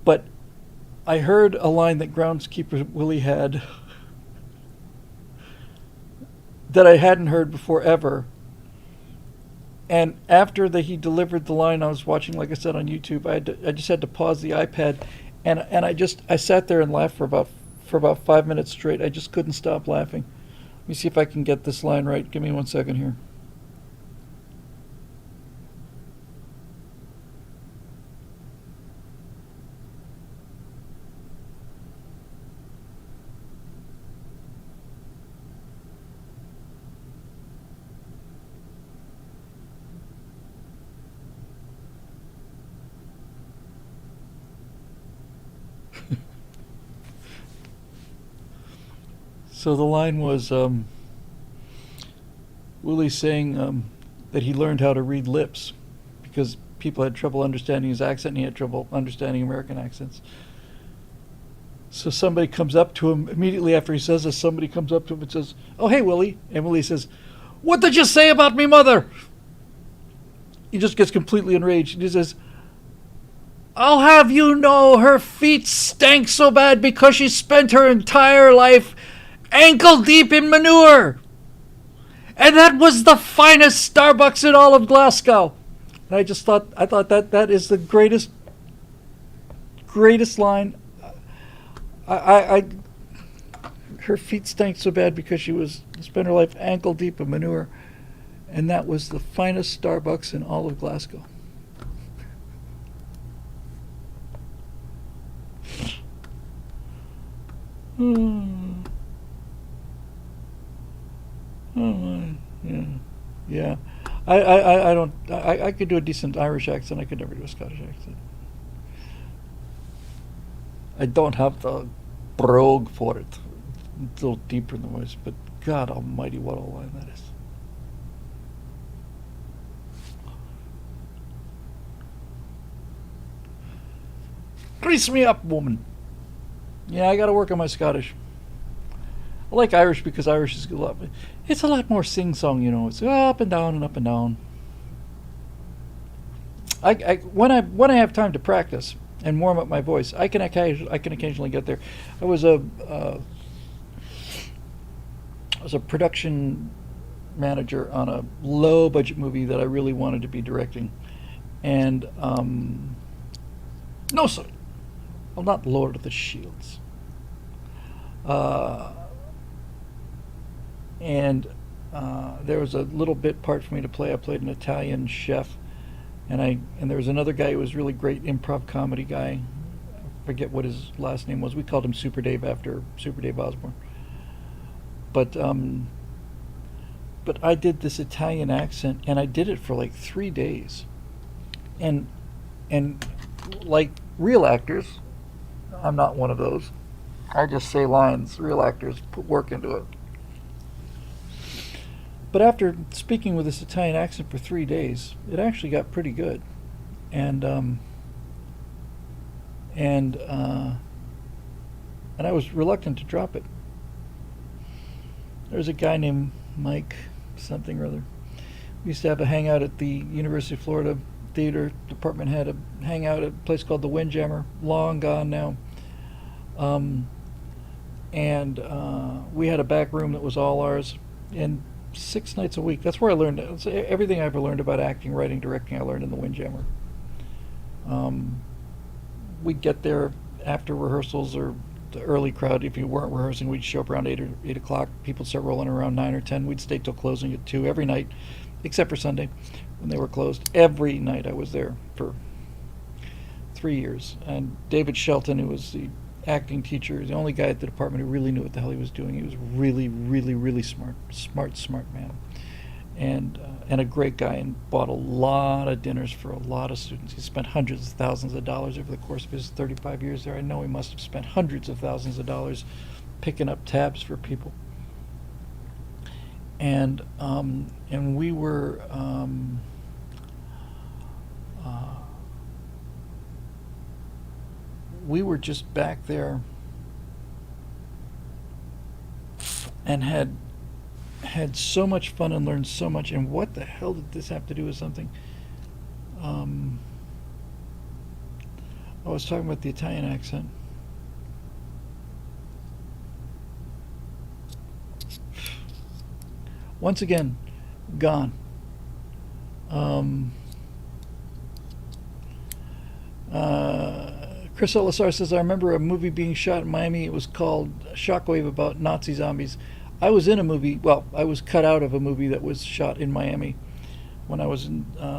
but I heard a line that groundskeeper Willie had that I hadn't heard before ever. And after he delivered the line, I was watching, like I said, on YouTube. I just had to pause the iPad, and I sat there and laughed for about 5 minutes straight. I just couldn't stop laughing. Let me see if I can get this line right. Give me 1 second here. So the line was Willie saying that he learned how to read lips because people had trouble understanding his accent and he had trouble understanding American accents. So somebody comes up to him immediately after he says this. Somebody comes up to him and says, "Oh, hey, Willie." And Willie says, "What did you say about me mother?" He just gets completely enraged. And he says, "I'll have you know her feet stank so bad because she spent her entire life ankle deep in manure. And that was the finest Starbucks in all of Glasgow." And I thought that is the greatest line. Her feet stank so bad because she spent her life ankle deep in manure, and that was the finest Starbucks in all of Glasgow. Yeah. I could do a decent Irish accent. I could never do a Scottish accent. I don't have the brogue for it. It's a little deeper in the voice, but God Almighty, what a line that is! Grease me up, woman. Yeah, I got to work on my Scottish. I like Irish because Irish is it's a lot more sing-song, It's up and down and up and down. When I have time to practice and warm up my voice, I can occasionally get there. I was a production manager on a low-budget movie that I really wanted to be directing, and no, sir, well, not Lord of the Shields. And there was a little bit part for me to play. I played an Italian chef, and there was another guy who was really great improv comedy guy. I forget what his last name was. We called him Super Dave after Super Dave Osborne. But I did this Italian accent, and I did it for like 3 days, and like real actors, I'm not one of those. I just say lines. Real actors put work into it. But after speaking with this Italian accent for 3 days, it actually got pretty good, and I was reluctant to drop it. There was a guy named Mike something or other. We used to have a hangout at the University of Florida theater department. Had a hangout at a place called the Windjammer, long gone now. And we had a back room that was all ours, and 6 nights a week. That's where I learned everything I ever learned about acting, writing, directing. I learned in the Windjammer. We'd get there after rehearsals, or the early crowd. If you weren't rehearsing, we'd show up around 8 o'clock. People start rolling around 9 or 10. We'd stay till closing at 2 every night, except for Sunday when they were closed. Every night I was there for 3 years. And David Shelton, who was the acting teacher, the only guy at the department who really knew what the hell he was doing. He was really, really, really smart man, and a great guy, and bought a lot of dinners for a lot of students. He spent hundreds of thousands of dollars over the course of his 35 years there. I know he must have spent hundreds of thousands of dollars picking up tabs for people. And we were just back there and had so much fun and learned so much. And what the hell did this have to do with something? Um, I was talking about the Italian accent. Once again, gone. Um, Chris Elisar says, I remember a movie being shot in Miami. It was called Shockwave, about Nazi zombies. I was in a movie, well, I was cut out of a movie that was shot in Miami when I was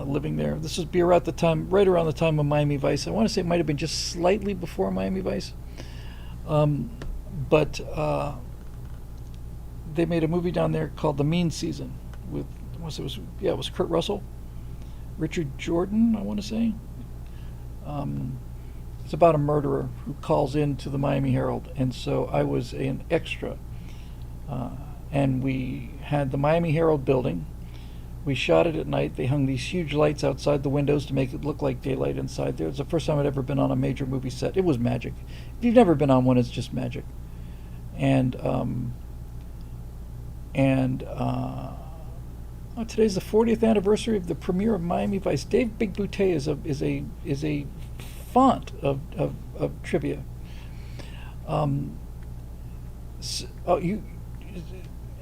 living there. This would be around the time, right around the time of Miami Vice. I want to say it might have been just slightly before Miami Vice. But they made a movie down there called The Mean Season with, it was Kurt Russell, Richard Jordan, I want to say. It's about a murderer who calls into the Miami Herald, and so I was an extra. And we had the Miami Herald building. We shot it at night. They hung these huge lights outside the windows to make it look like daylight inside there. It's the first time I'd ever been on a major movie set. It was magic. If you've never been on one, it's just magic. And today's the 40th anniversary of the premiere of Miami Vice. Dave Big Boutte is a font of trivia.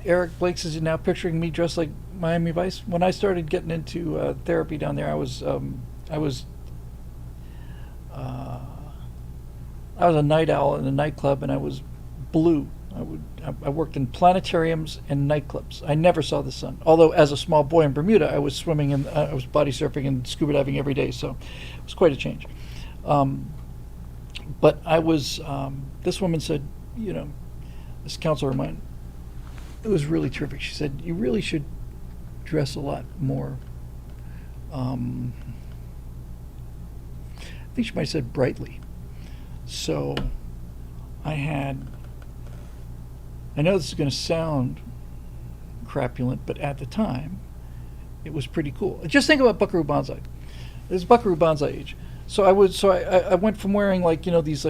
Eric Blake says you're now picturing me dressed like Miami Vice. When I started getting into therapy down there, I was a night owl in a nightclub, and I was blue. I worked in planetariums and nightclubs. I never saw the sun. Although as a small boy in Bermuda, I was swimming and I was body surfing and scuba diving every day, so it was quite a change. But I was. This woman said, this counselor of mine, it was really terrific. She said, you really should dress a lot more. I think she might have said brightly. So I know this is going to sound crapulent, but at the time, it was pretty cool. Just think about Buckaroo Banzai. This is Buckaroo Banzai age. So I went from wearing these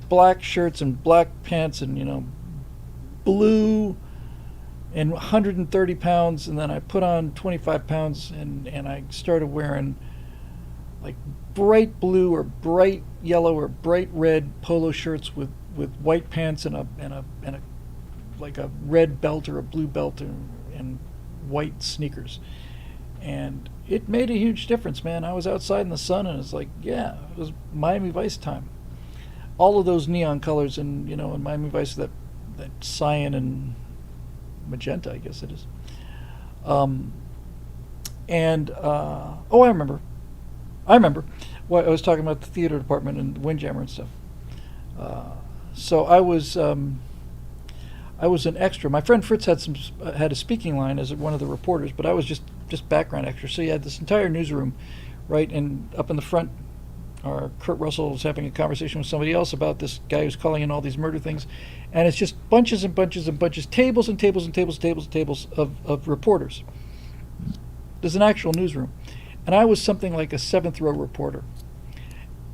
black shirts and black pants and blue and 130 pounds, and then I put on 25 pounds and I started wearing bright blue or bright yellow or bright red polo shirts with white pants and a red belt or a blue belt and white sneakers. And it made a huge difference, man. I was outside in the sun, and it's it was Miami Vice time. All of those neon colors, and in Miami Vice, that cyan and magenta, I guess it is. I remember. Well, I was talking about the theater department and Windjammer and stuff. So I was an extra. My friend Fritz had a speaking line as one of the reporters, but I was just background extra. So you had this entire newsroom, right, and up in the front, Kurt Russell was having a conversation with somebody else about this guy who's calling in all these murder things, and it's just bunches and bunches and bunches, tables and tables and tables and tables and tables of reporters. There's an actual newsroom, and I was something like a seventh row reporter,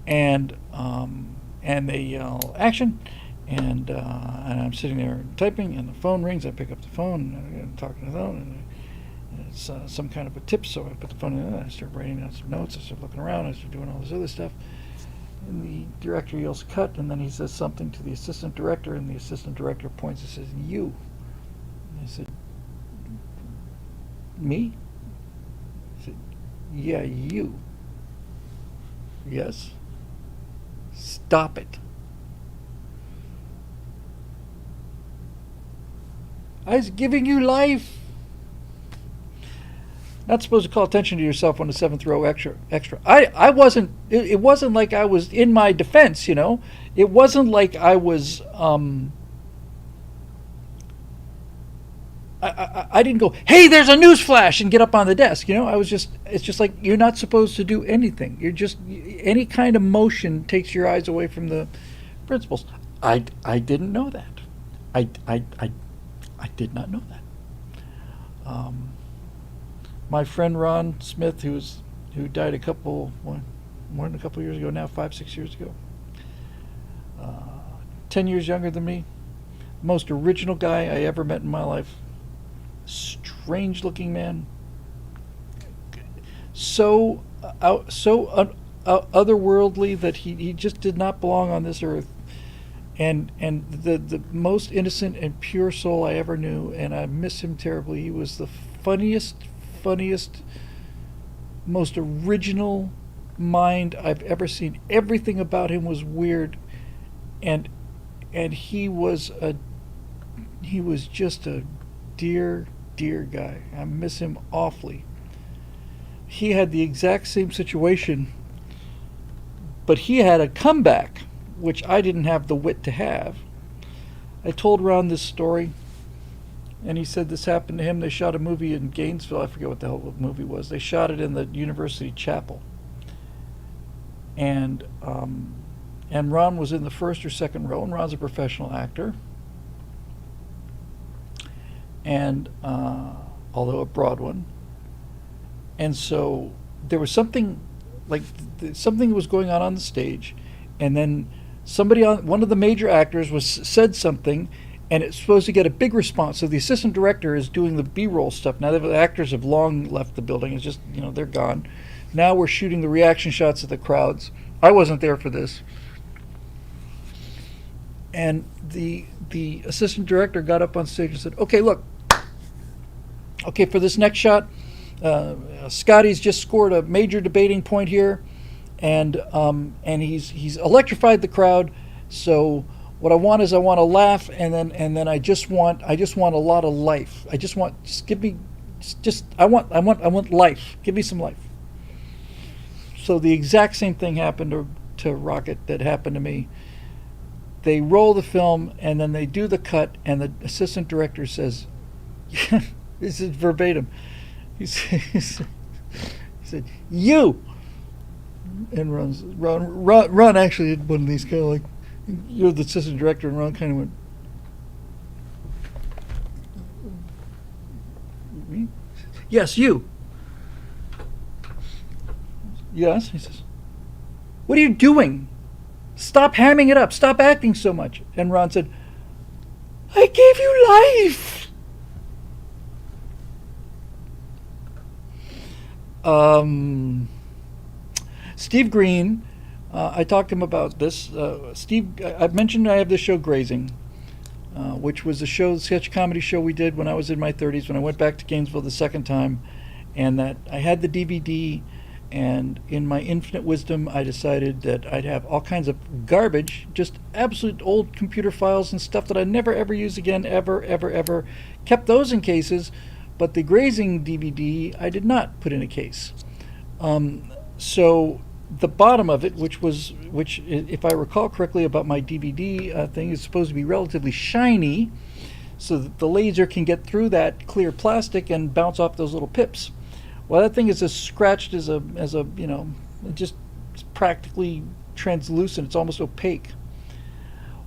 and they yell action. And I'm sitting there typing, and the phone rings. I pick up the phone, and I'm talking to the phone, and it's some kind of a tip. So I put the phone in, and I start writing down some notes. I start looking around. I start doing all this other stuff. And the director yells cut, and then he says something to the assistant director, and the assistant director points and says, "You." And I said, "Me?" He said, "Yeah, you." "Yes." "Stop it." "I was giving you life." Not supposed to call attention to yourself on the seventh row extra. I wasn't. It wasn't like I was in my defense. It wasn't like I was. I didn't go, "Hey, there's a news flash," and get up on the desk. I was just. It's just like you're not supposed to do anything. You're just any kind of motion takes your eyes away from the principals. I didn't know that. I did not know that. My friend Ron Smith, who died more than a couple years ago now, 5-6 years ago, 10 years younger than me, most original guy I ever met in my life, strange looking man, so otherworldly that he just did not belong on this earth. And the most innocent and pure soul I ever knew, and I miss him terribly. He was the funniest, most original mind I've ever seen. Everything about him was weird, and he was just a dear guy. I miss him awfully. He had the exact same situation, but he had a comeback, which I didn't have the wit to have. I told Ron this story, and he said this happened to him. They shot a movie in Gainesville. I forget what the hell the movie was. They shot it in the university chapel. And Ron was in the first or second row, and Ron's a professional actor. And although a broad one. And so there was something was going on the stage, and then one of the major actors said something, and it's supposed to get a big response. So the assistant director is doing the B-roll stuff. Now the actors have long left the building. It's just, they're gone. Now we're shooting the reaction shots of the crowds. I wasn't there for this. And the assistant director got up on stage and said, "Okay, look. Okay, for this next shot, Scotty's just scored a major debating point here, and he's electrified the crowd. So what I want is I want to laugh, and then I just want a lot of life. I want life. Give me some life." So the exact same thing happened to Rocket that happened to me. They roll the film, and then they do the cut, and the assistant director says, this is verbatim, he said, "You!" And Ron actually had one of these kind of like, "You're the assistant director," and Ron kind of went, "Me?" "Yes, you." "Yes," he says. "What are you doing? Stop hamming it up. Stop acting so much." And Ron said, "I gave you life." Steve Green, I talked to him about this. Steve, I've mentioned I have this show Grazing, which was a sketch comedy show we did when I was in my 30s, when I went back to Gainesville the second time, and that I had the DVD. And in my infinite wisdom, I decided that I'd have all kinds of garbage, just absolute old computer files and stuff that I never ever use again, ever. Kept those in cases, but the Grazing DVD I did not put in a case. So the bottom of it, which if I recall correctly about my DVD thing, is supposed to be relatively shiny, so that the laser can get through that clear plastic and bounce off those little pips. Well, that thing is as scratched as a just practically translucent. It's almost opaque.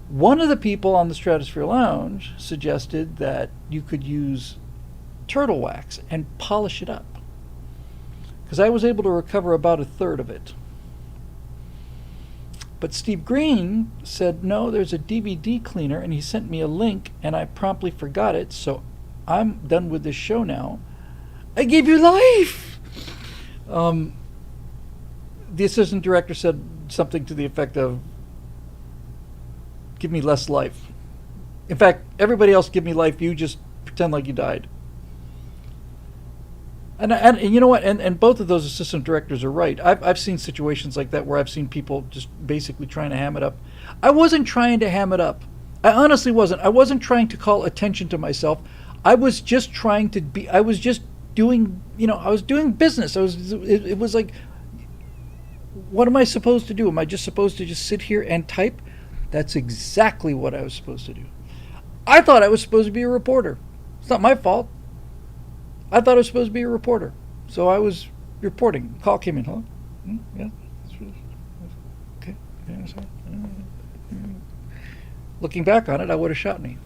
One of the people on the Stratosphere Lounge suggested that you could use turtle wax and polish it up, because I was able to recover about a third of it. But Steve Green said, "No, there's a DVD cleaner," and he sent me a link, and I promptly forgot it, so I'm done with this show now. I gave you life. The assistant director said something to the effect of, "Give me less life. In fact, everybody else give me life. You just pretend like you died." And you know what? And both of those assistant directors are right. I've seen situations like that where I've seen people just basically trying to ham it up. I wasn't trying to ham it up. I honestly wasn't. I wasn't trying to call attention to myself. I was just trying to be. I was just doing, I was doing business. It was like, what am I supposed to do? Am I just supposed to just sit here and type? That's exactly what I was supposed to do. I thought I was supposed to be a reporter. It's not my fault. I thought I was supposed to be a reporter. So I was reporting. Call came in. Hello? Yeah. Okay. Looking back on it, I would have shot me.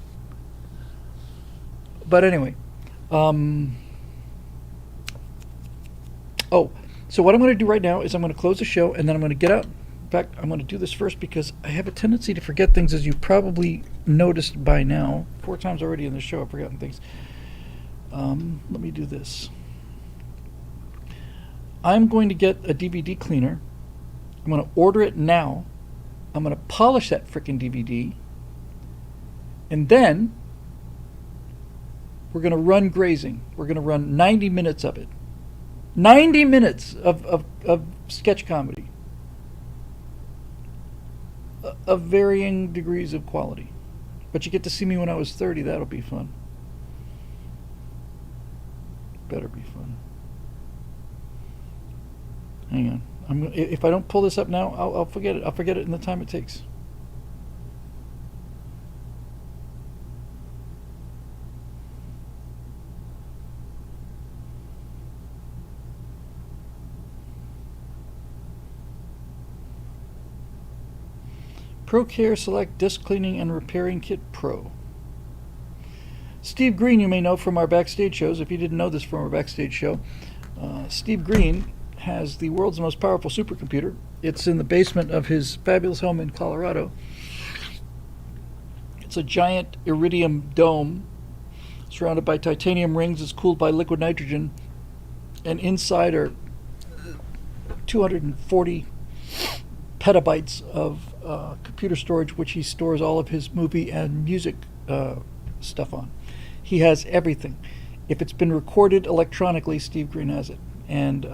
But anyway, so what I'm going to do right now is I'm going to close the show, and then I'm going to get out. In fact, I'm going to do this first because I have a tendency to forget things, as you probably noticed by now. 4 times already in the show I've forgotten things. Let me do this. I'm going to get a DVD cleaner. I'm going to order it now. I'm going to polish that frickin' DVD. And then we're going to run grazing. We're going to run 90 minutes of it. 90 minutes of sketch comedy of varying degrees of quality. But you get to see me when I was 30. That'll be fun. Better be fun. Hang on. If I don't pull this up now, I'll forget it. I'll forget it in the time it takes. ProCare Select Disc Cleaning and Repairing Kit Pro. Steve Green, you may know from our backstage shows. If you didn't know this from our backstage show, Steve Green has the world's most powerful supercomputer. It's in the basement of his fabulous home in Colorado. It's a giant iridium dome surrounded by titanium rings. It's cooled by liquid nitrogen, and inside are 240 petabytes of computer storage, which he stores all of his movie and music stuff on. He has everything. If it's been recorded electronically, Steve Green has it, and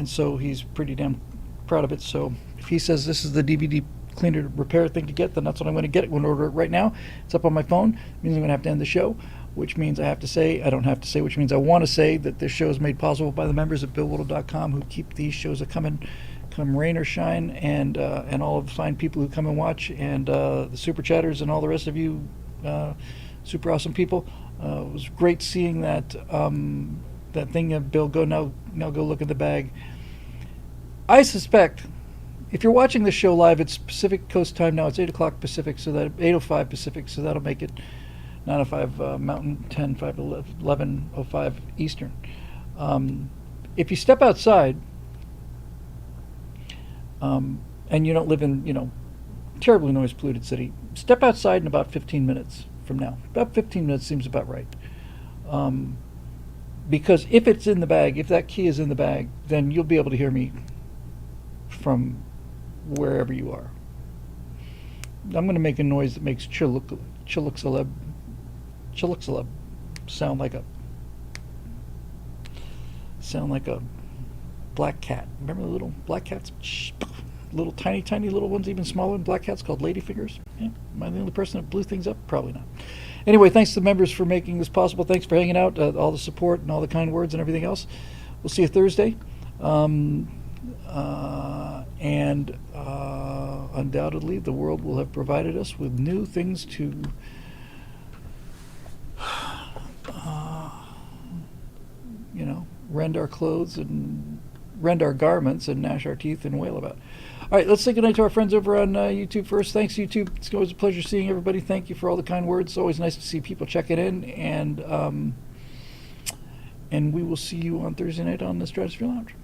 so he's pretty damn proud of it. So if he says this is the DVD cleaner repair thing to get, then that's what I'm going to get. I'm going to order it right now. It's up on my phone. It means I'm going to have to end the show, which means I don't have to say, which means I want to say that this show is made possible by the members of BillWhittle.com who keep these shows coming, come rain or shine, and all of the fine people who come and watch, and the super chatters and all the rest of you super awesome people. It was great seeing that thing of Bill, now go look at the bag. I suspect if you're watching this show live, it's Pacific Coast time now. It's 8 o'clock Pacific, so that 8:05 Pacific, so that'll make it 9:05 Mountain, 10:05 11:05 Eastern. If you step outside, and you don't live in, terribly noise polluted city, step outside in about 15 minutes from now. About 15 minutes seems about right. Because if it's in the bag, if that key is in the bag, then you'll be able to hear me from wherever you are. I'm going to make a noise that makes Chilluxaleb sound like a black cat. Remember the little black cats? Little tiny little ones, even smaller than black cats, called ladyfingers. Yeah. Am I the only person that blew things up? Probably not. Anyway, thanks to the members for making this possible. Thanks for hanging out, all the support and all the kind words and everything else. We'll see you Thursday. And undoubtedly the world will have provided us with new things to rend our clothes and rend our garments and gnash our teeth and wail about. All right, let's say goodnight to our friends over on YouTube first. Thanks, YouTube. It's always a pleasure seeing everybody. Thank you for all the kind words. It's always nice to see people checking in, and we will see you on Thursday night on the Stratosphere Lounge.